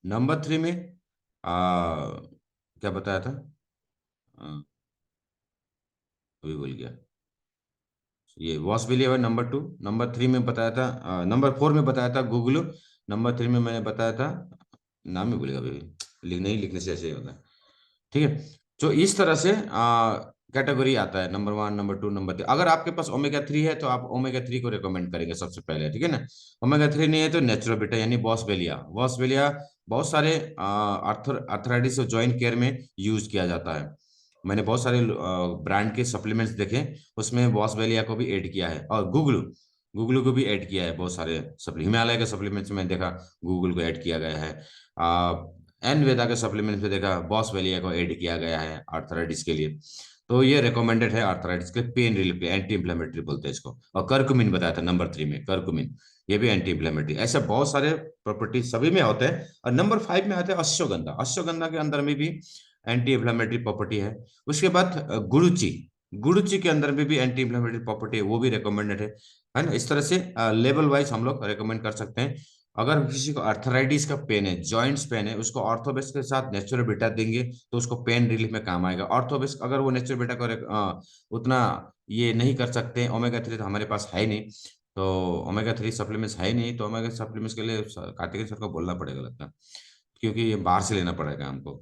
नंबर 3 में क्या बताया था, आ, अभी भूल गया, ये वॉस्वेलिया नंबर 2। नंबर 3 में बताया था, नंबर 4 में बताया था गूगल। नंबर 3 में मैंने बताया था, नाम ही भूलेगा अभी, नहीं लिखने से ऐसे ही होता है। ठीक है। तो इस तरह से कैटेगरी आता है, नंबर 1, नंबर 2, नंबर 3। अगर आपके पास ओमेगा 3 है तो आप ओमेगा 3 को रिकमेंड करेंगे सबसे पहले, ठीक है ना। ओमेगा 3 नहीं है तो नेचुरोबेटा यानी बॉसवेलिया। बॉसवेलिया बहुत सारे आर्थराइटिस और जॉइंट केयर में यूज किया जाता है। मैंने बहुत सारे ब्रांड के सप्लीमेंट्स देखे, उसमें बॉसवेलिया को भी ऐड किया है, और गूगल, गूगल को भी ऐड किया है। बहुत सारे हिमालय के सप्लीमेंट्स में देखा गूगल को ऐड किया गया है। एन वेदा के सप्लीमेंट में देखा बॉस वेलिया को ऐड किया गया है आर्थराइटिस के लिए। तो ये रिकमेंडेड है आर्थराइटिस के पेन रिलीफ के, एंटी इंफ्लेमेटरी बोलते हैं इसको। और कर्कुमिन बताया था नंबर 3 में, कर्कुमिन ये भी एंटी इंफ्लेमेटरी। ऐसे बहुत सारे प्रॉपर्टी सभी में होते हैं। और नंबर 5 में आते हैं अश्वगंधा। अश्वगंधा के अंदर में भी एंटी इंफ्लेमेटरी प्रॉपर्टी है। उसके बाद गुरुचि, गुरुचि के अंदर में भी एंटी इंफ्लेमेटरी प्रॉपर्टी है, वो भी रिकमेंडेड है ना। इस तरह से लेवल वाइज हम लोग रिकमेंड कर सकते हैं। अगर किसी को अर्थराइटिस का पेन है, जॉइंट्स पेन है, उसको ऑर्थोबेस के साथ नेचुरोबेटा देंगे तो उसको पेन रिलीफ में काम आएगा। ऑर्थोबेस अगर वो नेचुरोबेटा को उतना ये नहीं कर सकते, ओमेगा 3 तो हमारे पास है ही नहीं, तो ओमेगा 3 सप्लीमेंट्स है ही नहीं, तो ओमेगा सप्लीमेंट्स के लिए कार्तिक सर को बोलना पड़ेगा लगता है, क्योंकि ये बाहर से लेना पड़ेगा हमको।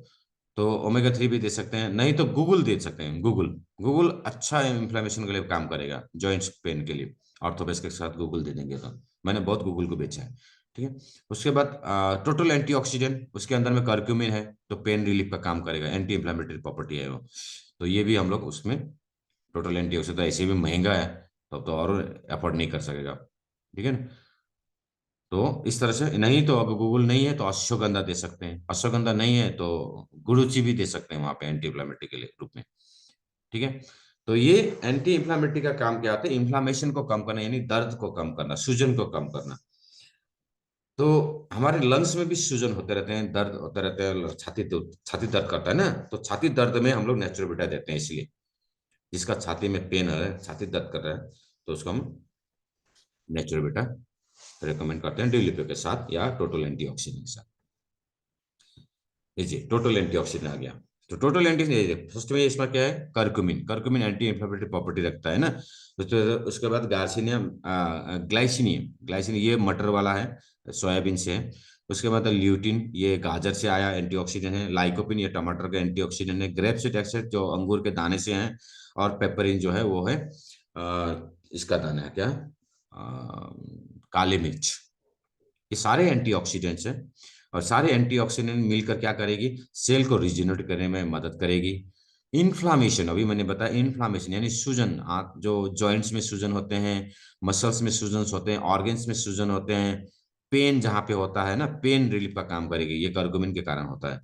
तो ओमेगा 3 भी दे सकते हैं, नहीं तो गूगल दे सकते हैं। गूगल, गूगल अच्छा इन्फ्लेमेशन के लिए काम करेगा, जॉइंट्स पेन के लिए। ऑर्थोपेस के साथ गूगल दे देंगे तो। मैंने बहुत गूगल को बेचा है। ठीक है। उसके बाद टोटल एंटीऑक्सीडेंट, उसके अंदर में कर्क्यूमिन है, तो पेन रिलीफ का काम करेगा, एंटी इन्फ्लेमेटरी प्रॉपर्टी है वो। तो ये भी हम लोग उसमें, टोटल एंटीऑक्सीडेंट तो ऐसे भी महंगा है, तब तो और अफोर्ड नहीं कर सकेगा, ठीक है ना। तो इस तरह से, नहीं तो अगर गूगल नहीं है तो अश्वगंधा दे सकते हैं, अश्वगंधा नहीं है तो गुरुचि भी दे सकते हैं वहां पे एंटी इन्फ्लामेटरी के लिए रूप में। ठीक है। तो ये एंटी इन्फ्लामेटरी का काम क्या आता है, इन्फ्लामेशन को कम करना, यानी दर्द को कम करना, सूजन को कम करना। तो हमारे लंग्स में भी सूजन होते रहते हैं, दर्द होते रहते हैं, छाती दर्द करता है ना, तो छाती दर्द में हम लोग नेचुरोबेटा देते हैं। इसलिए जिसका छाती में पेन है, छाती दर्द कर रहा है, तो उसको हम नेचुरोबेटा रेकमेंड करते हैं डिलिपो के साथ या टोटल एंटीऑक्सीडेंट के साथ। ये जी टोटल एंटीऑक्सीडेंट आ गया। तो टोटल एंटी, फर्स्ट में इसमें क्या है, curcumin. Curcumin anti inflammatory property रखता है ना। उसके बाद गार्सिनियम, ग्लाइसिनियम, ग्लाइसिनियम ये मटर वाला है, सोयाबीन से है। उसके बाद ल्यूटिन, ये गाजर से आया एंटीऑक्सीडेंट है। लाइकोपिन ये टमाटर का एंटीऑक्सीडेंट है। ग्रेप सीड एक्सट्रैक्ट जो अंगूर के दाने से है। और पेपरिन जो है वो है इसका दाना है क्या, काली मिर्च। ये सारे एंटीऑक्सीडेंट्स हैं। और सारे एंटीऑक्सीडेंट मिलकर क्या करेगी, सेल को रिजेनरेट करने में मदद करेगी। इन्फ्लामेशन, अभी मैंने बताया इन्फ्लामेशन यानी सूजन, जो जॉइंट्स में सूजन होते हैं, मसल्स में सूजन होते हैं, ऑर्गन्स में सूजन होते हैं, पेन जहां पे होता है ना, पेन रिलीफ का काम करेगी, ये कर्कुमिन के कारण होता है।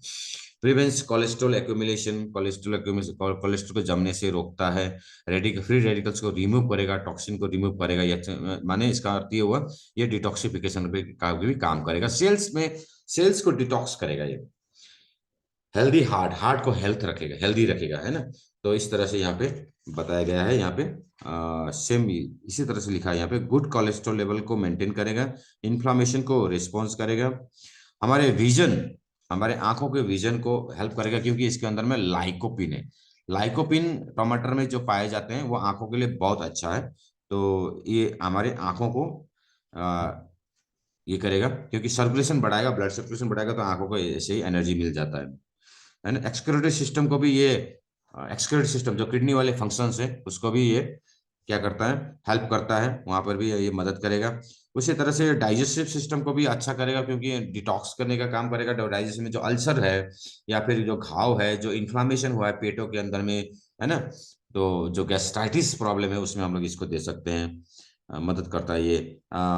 प्रिवेंट्स कोलेस्ट्रॉल एक्यूमुलेशन, कोलेस्ट्रॉल को जमने से रोकता है। फ्री रेडिकल्स को रिमूव करेगा, टॉक्सिन को रिमूव करेगा। माने इसका अर्थ ये हुआ, ये डिटॉक्सिफिकेशन पे का भी काम करेगा, सेल्स में, सेल्स को डिटॉक्स करेगा ये। हेल्दी हार्ट, हार्ट को हेल्थ रखेगा, हेल्दी रखेगा, है ना। तो इस तरह से यहाँ पे बताया गया है, यहाँ पे सेम इसी तरह से लिखा है यहाँ पे, गुड कोलेस्ट्रॉल लेवल को मेंटेन करेगा, इन्फ्लामेशन को रिस्पॉन्स करेगा, हमारे विजन, हमारे आंखों के विजन को हेल्प करेगा, क्योंकि इसके अंदर में लाइकोपिन है। लाइकोपिन टमाटर में जो पाए जाते हैं वो आंखों के लिए बहुत अच्छा है। तो ये हमारे आंखों को आ, ये करेगा, क्योंकि सर्कुलेशन बढ़ाएगा, ब्लड सर्कुलेशन बढ़ाएगा, तो आंखों को ऐसे ही एनर्जी मिल जाता है ना। एक्सक्रीटरी सिस्टम को भी ये, एक्सक्रीटरी सिस्टम जो किडनी वाले फंक्शंस है उसको भी ये क्या करता है, हेल्प करता है, वहां पर भी ये मदद करेगा। उसी तरह से डाइजेस्टिव सिस्टम को भी अच्छा करेगा, क्योंकि ये डिटॉक्स करने का काम करेगा। डाइजेशन में जो अल्सर है या फिर जो घाव है, जो इन्फ्लामेशन हुआ है पेटों के अंदर में, है ना, तो जो गैस्ट्राइटिस प्रॉब्लम है उसमें हम लोग इसको दे सकते हैं। मदद करता है ये।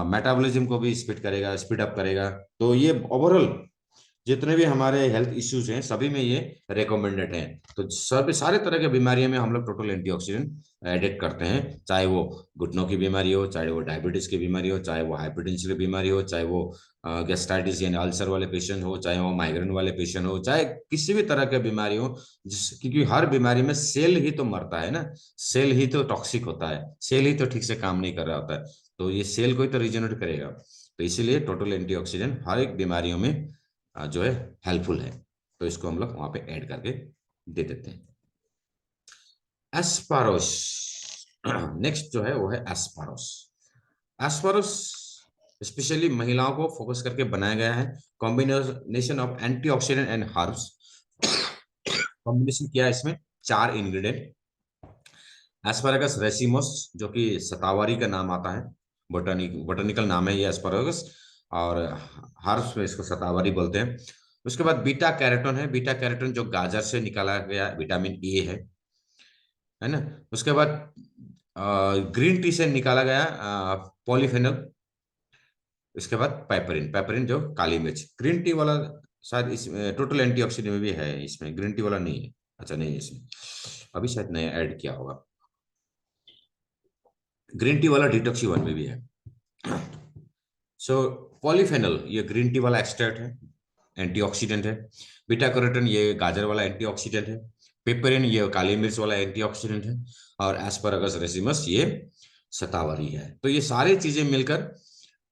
मेटाबॉलिज्म को भी स्पीड करेगा, स्पीड अप करेगा। तो ये ओवरऑल जितने भी हमारे हेल्थ इश्यूज हैं सभी में ये रिकमेंडेड है। तो सब सारे तरह के बीमारियों में हम लोग टोटल एंटीऑक्सीडेंट एडिट करते हैं, चाहे वो घुटनों की बीमारी हो, चाहे वो डायबिटीज की बीमारी हो, चाहे वो हाइपरटेंशन की बीमारी हो, चाहे वो गैस्ट्राइटिस यानी अल्सर वाले पेशेंट हो, चाहे वो माइग्रेन वाले पेशेंट हो, चाहे किसी भी तरह के बीमारी हो। क्योंकि हर बीमारी में सेल ही तो मरता है ना, सेल ही तो टॉक्सिक होता है, सेल ही तो ठीक से काम नहीं कर रहा होता है। तो ये सेल को ही तो रिजेनरेट करेगा। तो इसीलिए टोटल एंटीऑक्सीडेंट हर एक बीमारियों में जो है हेल्पफुल है। तो इसको हम लोग वहां पे ऐड करके दे देते हैं। एस्पारोस नेक्स्ट जो है वो है एस्पारोस। एस्पारोस स्पेशली महिलाओं को फोकस करके बनाया गया है। Combination of antioxidant and herbs. Combination किया है इसमें चार इंग्रेडिएंट। एस्पारागस रेसिमोस, जो कि सतावरी का नाम आता है, बोटानिकल नाम है ये एस्पारागस, और हर्ब्स में इसको सतावरी बोलते हैं। उसके बाद बीटा कैरोटीन है। बीटा कैरोटीन जो गाजर से निकाला गया विटामिन ए है ना। उसके बाद ग्रीन टी से निकाला गया पॉलीफेनल। उसके बाद पेपरिन, पेपरिन जो काली मिर्च। ग्रीन टी वाला शायद इस टोटल एंटीऑक्सीडेंट में भी है, इसमें ग्रीन टी वाला नहीं है। अच्छा नहीं है इसमें, अभी शायद नया ऐड किया होगा। ग्रीन टी वाला डिटॉक्सी वन में भी है। सो पॉलीफेनल ये ग्रीन टी वाला एक्सट्रैक्ट है, एंटीऑक्सीडेंट है। बीटा कैरोटीन ये गाजर वाला एंटीऑक्सीडेंट है। पेपरिन ये काली मिर्च वाला एंटीऑक्सीडेंट है। और एस्परागस रेसिमस ये शतावरी है। तो ये सारी चीजें मिलकर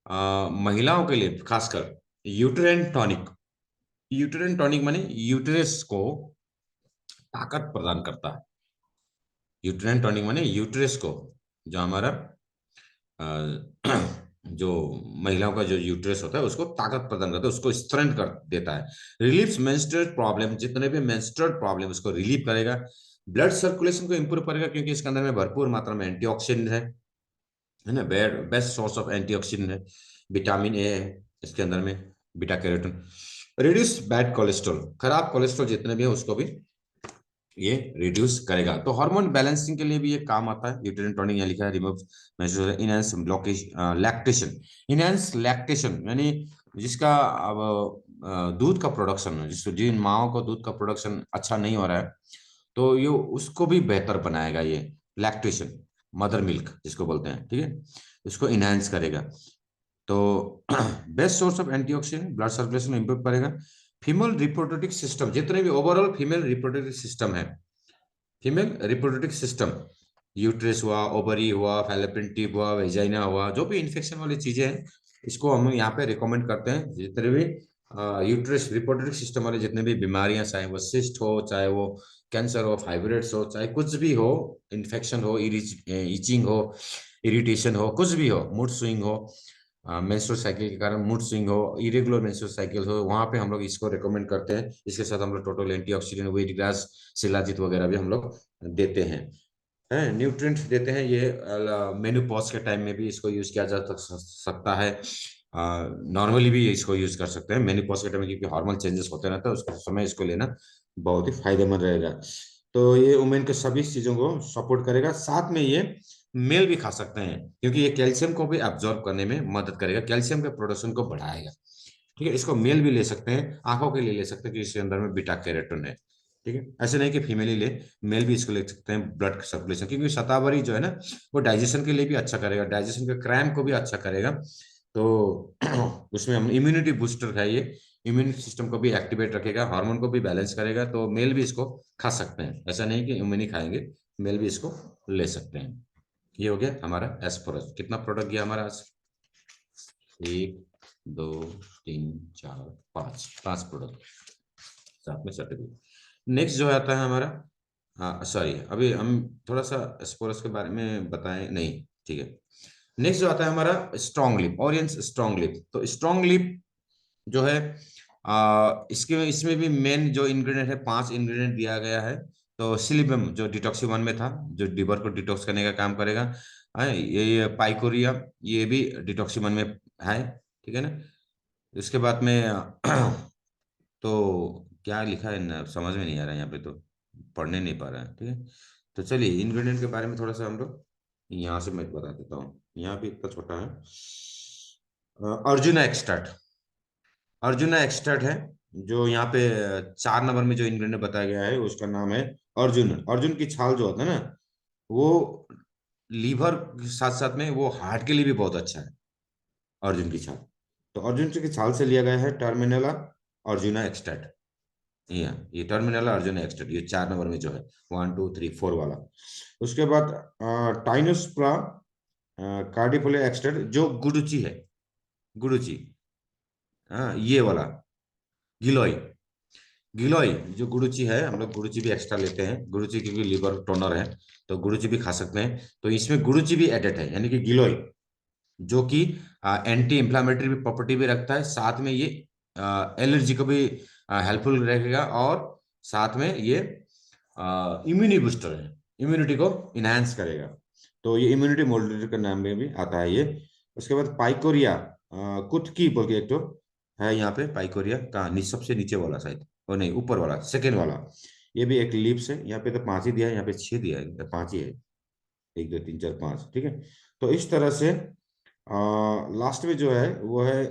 महिलाओं के लिए खासकर यूटेराइन टॉनिक, यूटेराइन टॉनिक माने यूटेरस को ताकत प्रदान करता है। यूटेराइन टॉनिक माने यूटेरस को, जो हमारा अ, जो महिलाओं का जो यूट्रस होता है उसको ताकत प्रदान करता है, उसको स्ट्रेंथ कर देता है। रिलीव्स मेंस्ट्रुअल प्रॉब्लम, जितने भी मेंस्ट्रुअल प्रॉब्लम उसको रिलीव करेगा। ब्लड सर्कुलेशन को इंप्रूव करेगा, क्योंकि इसके अंदर में भरपूर मात्रा में एंटीऑक्सीडेंट है ना। बेस्ट सोर्स ऑफ एंटीऑक्सीडेंट है। विटामिन ए है इसके अंदर में, beta carotene. Reduce bad cholesterol, खराब कोलेस्ट्रॉल जितने भी है उसको भी ये रिड्यूस करेगा। तो हार्मोन बैलेंसिंग के लिए भी ये काम आता है। यूटेरिन टोनिक यहाँ लिखा है, remove major enhance blockage lactation. Enhance lactation यानी जिसका अब दूध का प्रोडक्शन, जिन माओ को दूध का प्रोडक्शन अच्छा नहीं हो रहा है, तो ये उसको भी बेहतर बनाएगा ये लैक्टेशन, मदर मिल्क जिसको बोलते हैं, ठीक है, इसको इनहेंस करेगा। तो best source of antioxidant, blood circulation improve करेगा। फीमेल रिप्रोडक्टिव सिस्टम, जितने भी ओवरऑल फीमेल रिप्रोडक्टिव सिस्टम है, फीमेल रिप्रोडक्टिव सिस्टम, यूट्रस हुआ, ओवरी हुआ, फैलोपियन ट्यूब हुआ, वेजाइना हुआ, जो भी इन्फेक्शन वाली चीजें हैं, इसको हम यहाँ पे रिकमेंड करते हैं। जितने भी यूट्रस रिप्रोडक्टिव सिस्टम वाले जितने भी बीमारियां, चाहे वो सिस्ट हो, चाहे वो कैंसर हो, फाइब्रोइड्स हो, चाहे कुछ भी हो, इन्फेक्शन हो, इचिंग हो, इरिटेशन हो, कुछ भी हो, मूड स्विंग हो, मेंस्ट्रुअल साइकिल के कारण मूड स्विंग हो, इरेगुलर मेंस्ट्रुअल साइकिल हो, वहां पे हम लोग इसको रिकमेंड करते हैं। इसके साथ हम लोग total antioxidant, wheat grass, shilajit वगैरह भी हम लोग देते हैं न्यूट्रिएंट्स देते हैं। ये मेनोपॉज के टाइम में भी इसको यूज किया जा सकता है। नॉर्मली भी इसको यूज कर सकते हैं मेनोपॉज के टाइम में, क्योंकि हार्मोनल चेंजेस होते रहते हैं, उस समय इसको लेना बहुत ही फायदेमंद रहेगा। तो ये वुमेन के सभी चीजों को सपोर्ट करेगा। साथ में ये मेल भी खा सकते हैं, क्योंकि ये कैल्शियम को भी एब्जॉर्ब करने में मदद करेगा, कैल्शियम के प्रोडक्शन को बढ़ाएगा। ठीक है, इसको मेल भी ले सकते हैं, आंखों के लिए ले सकते हैं, कि इसके अंदर में बीटा कैरोटीन है। ठीक है, ऐसे नहीं कि फीमेल ही ले, मेल भी इसको ले सकते हैं, ब्लड सर्कुलेशन, क्योंकि शतावरी जो है ना वो डाइजेशन के लिए भी अच्छा करेगा, डाइजेशन के क्रैम्प को भी अच्छा करेगा। तो उसमें हम इम्यूनिटी बूस्टर है ये, इम्यूनिटी सिस्टम को भी एक्टिवेट रखेगा, हार्मोन को भी बैलेंस करेगा। तो मेल भी इसको खा सकते हैं, ऐसा नहीं कि वुमेन ही खाएंगे, मेल भी इसको ले सकते हैं। ये हो गया हमारा एस्पोरस। कितना प्रोडक्ट गया हमारा आज? एक, 2 3 4 5 5 प्रोडक्ट साथ में सर्टिफिकेट। नेक्स्ट जो आता है हमारा, हाँ सॉरी, अभी हम थोड़ा सा स्पोरस के बारे में बताएं नहीं, ठीक है। नेक्स्ट जो आता है हमारा स्ट्रॉन्ग लिप, ऑरियंस स्ट्रॉन्ग लिप। तो स्ट्रॉन्ग लिप जो है, इसके इसमें भी मेन जो इंग्रेडिएंट है, 5 इंग्रेडिएंट दिया गया है। तो सिलिबम जो डिटॉक्सी वन में था, जो लिवर को डिटॉक्स करने का काम करेगा, है ये पाइकोरिया, ये भी डिटॉक्सी वन में है, ठीक है ना। इसके बाद में तो क्या लिखा है ना, समझ में नहीं आ रहा है यहाँ पे, तो पढ़ने नहीं पा रहा है, ठीक है। तो चलिए इंग्रेडिएंट के बारे में थोड़ा सा हम लोग यहाँ से मैं बता देता हूँ। यहाँ पे इतना छोटा है, अर्जुना एक्सट्रैक्ट। अर्जुना एक्सट्रैक्ट है, जो यहाँ पे 4 नंबर में जो इंग्रेडिएंट बताया गया है उसका नाम है अर्जुन। अर्जुन की छाल जो होता है ना, वो लीवर के साथ साथ में वो हार्ट के लिए भी बहुत अच्छा है, अर्जुन की छाल। तो अर्जुन की छाल से लिया गया है टर्मिनला अर्जुना एक्सट्रैक्ट। ये टर्मिनला अर्जुना एक्सट्रैक्ट, ये 4 नंबर में जो है, 1 2 3 4 वाला। उसके बाद टाइनोस्प्रा कार्डिफोलिया एक्सट्रैक्ट, जो गुडुचि है, गुडुचि, हाँ ये वाला, गिलोय। गिलोय जो गुड़ुचि है, हम लोग गुड़ुचि भी एक्स्ट्रा लेते हैं, गुड़ुचि क्योंकि लिवर टोनर है, तो गुड़ुचि भी खा सकते हैं। तो इसमें गुड़ुचि भी एडेड है, यानी कि गिलोय, जो कि एंटी इंफ्लामेटरी भी प्रॉपर्टी भी रखता है, साथ में ये एलर्जी को भी हेल्पफुल रहेगा, और साथ में ये इम्यूनिटी बूस्टर है, इम्यूनिटी को इनहांस करेगा। तो ये इम्यूनिटी मॉड्यूलेटर का नाम में भी आता है ये। उसके बाद पाइकोरिया कुत्की बोल के एक तो है यहाँ पे, पाइकोरिया का सबसे नीचे वाला शायद, और नहीं ऊपर वाला, सेकेंड वाला। ये भी एक लीव्स है, यहाँ पे तो 5 ही दिया है, यहाँ पे 6 दिया है, 5 ही है, 1 2 3 4 5, ठीक है। तो इस तरह से लास्ट में जो है वो है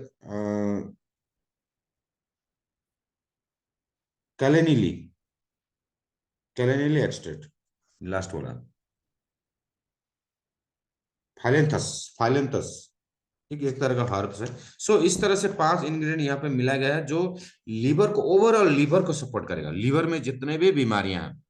कैलेनिली, कैलेनिली एक्सट्रैक्ट, लास्ट वाला फाइलेंथस, फाइलेंथस, ठीक है, एक तरह का हर्ब्स है। सो इस तरह से 5 इंग्रेडिएंट यहाँ पे मिला गया है, जो लीवर को, ओवरऑल लीवर को सपोर्ट करेगा। लीवर में जितने भी बीमारियां हैं,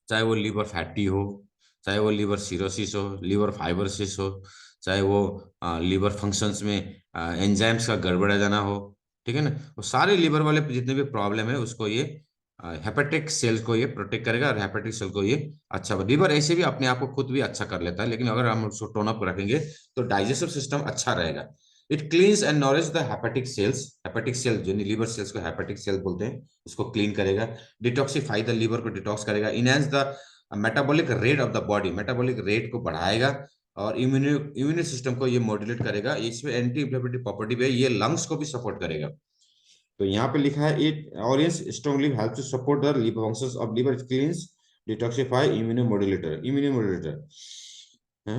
चाहे वो लीवर फैटी हो, चाहे वो लीवर सिरोसिस हो, लीवर फाइब्रोसिस हो, चाहे वो लीवर फंक्शंस में एंजाइम्स का गड़बड़ा जाना हो, ठीक है ना, वो सारे लीवर वाले जितने भी प्रॉब्लम है उसको ये हेपेटिक सेल को ये प्रोटेक्ट करेगा, और हेपेटिक सेल को ये अच्छा, लीवर ऐसे भी अपने आप को खुद भी अच्छा कर लेता है, लेकिन अगर हम उसको टोन अप रखेंगे तो डाइजेस्टिव सिस्टम अच्छा रहेगा। It cleanse and nourish the hepatic cells, hepatic cell जो लीवर सेल्स को हेपेटिक सेल बोलते हैं, उसको क्लीन करेगा। डिटॉक्सिफाई द लीवर को डिटॉक्स करेगा। Enhance the metabolic rate of the body, metabolic rate को बढ़ाएगा, और इम्यून सिस्टम को ये मॉड्यूलेट करेगा। इसमें एंटी इंफ्लेमेटरी प्रॉपर्टी भी है, ये लंग्स को भी सपोर्ट करेगा। तो यहाँ पे लिखा है it orange strongly help to support the liver functions of liver, cleanse, detoxify, immunomodulator, immunomodulator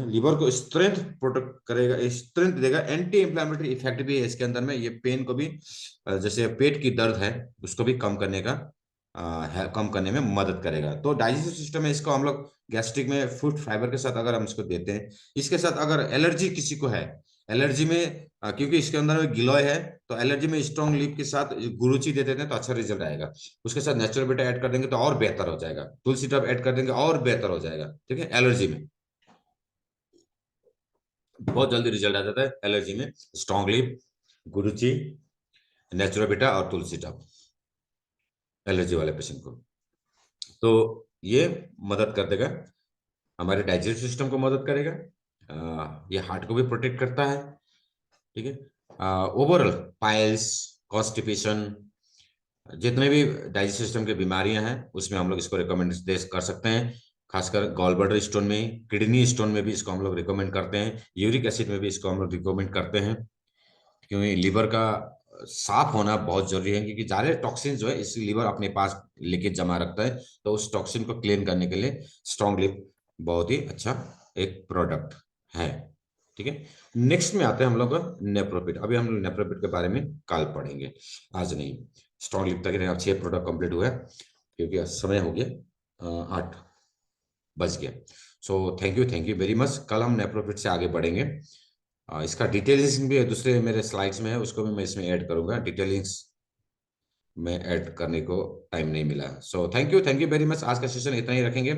liver को स्ट्रेंथ प्रोटेक्ट करेगा, स्ट्रेंथ देगा। एंटी इंफ्लेमेटरी इफेक्ट भी है इसके अंदर में, ये पेन को भी जैसे पेट की दर्द है उसको भी कम करने का कम करने में मदद करेगा। तो डाइजेस्टिव सिस्टम में इसको हम लोग गैस्ट्रिक में फ्रूट फाइबर के साथ अगर हम इसको देते हैं, इसके साथ अगर एलर्जी किसी को है, एलर्जी में क्योंकि इसके अंदर में गिलोय है, तो एलर्जी में स्ट्रॉन्ग लीफ के साथ गुरुची दे देते हैं तो अच्छा रिजल्ट आएगा। उसके साथ नेचुरल बीटा ऐड कर देंगे तो और बेहतर हो जाएगा, तुलसी टब ऐड कर देंगे और बेहतर हो जाएगा, ठीक है। एलर्जी में बहुत जल्दी रिजल्ट आ जाता है, एलर्जी में स्ट्रॉन्ग लीफ, गुरुची, नेचुरल बीटा और तुलसी टब, एलर्जी वाले पेशेंट को। तो ये मदद कर देगा, हमारे डाइजेस्टिव सिस्टम को मदद करेगा, ये हार्ट को भी प्रोटेक्ट करता है, ठीक है। ओवरऑल पाइल्स, कॉन्स्टिपेशन, जितने भी डाइजेस्टिव सिस्टम की बीमारियां हैं उसमें हम लोग इसको रिकमेंड कर सकते हैं। खासकर गॉल ब्लैडर स्टोन में, किडनी स्टोन में भी इसको हम लोग रिकमेंड करते हैं, यूरिक एसिड में भी इसको हम लोग रिकमेंड करते हैं, क्योंकि लीवर का साफ होना बहुत जरूरी है, क्योंकि सारे टॉक्सिन जो है इस लीवर अपने पास लेके जमा रखता है। तो उस टॉक्सिन को क्लीन करने के लिए स्ट्रॉन्ग लिप बहुत ही अच्छा एक प्रोडक्ट है, ठीक है। नेक्स्ट में आते हैं हम लोग नेप्रोपिट। अभी हम लोग नेप्रोपिट के बारे में कल पढ़ेंगे, आज नहीं। स्ट्रॉन्ग लिप तक अब 6 प्रोडक्ट कंप्लीट हुआ है, क्योंकि समय हो गया 8 बज गया। So thank you very much. कल हम नेप्रोफिट से आगे बढ़ेंगे। इसका डिटेल्स भी दूसरे मेरे स्लाइड्स में है, उसको भी मैं इसमें ऐड करूंगा। डिटेलिंग्स में ऐड करने को टाइम नहीं मिला। So thank you very much. आज का सेशन इतना ही रखेंगे।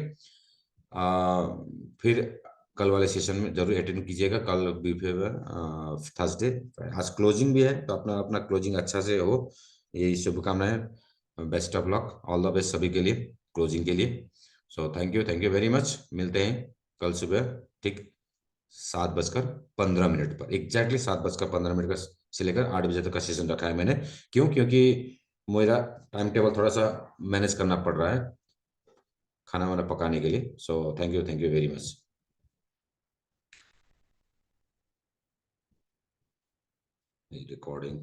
फिर कल वाले सेशन में जरूर अटेंड कीजिएगा। कल भी फिर थर्सडे, आज क्लोजिंग भी है, तो अपना अपना क्लोजिंग अच्छा से हो, यही शुभकामनाएं। Best of luck, all the best सभी के लिए क्लोजिंग के लिए। So thank you very much. मिलते हैं कल सुबह ठीक 7:15 पर, एग्जैक्टली 7:15 का से लेकर 8 बजे तक का सेशन रखा है मैंने। क्यों? क्योंकि मेरा टाइम टेबल थोड़ा सा मैनेज करना पड़ रहा है खाना वाना पकाने के लिए। So thank you very much. Recording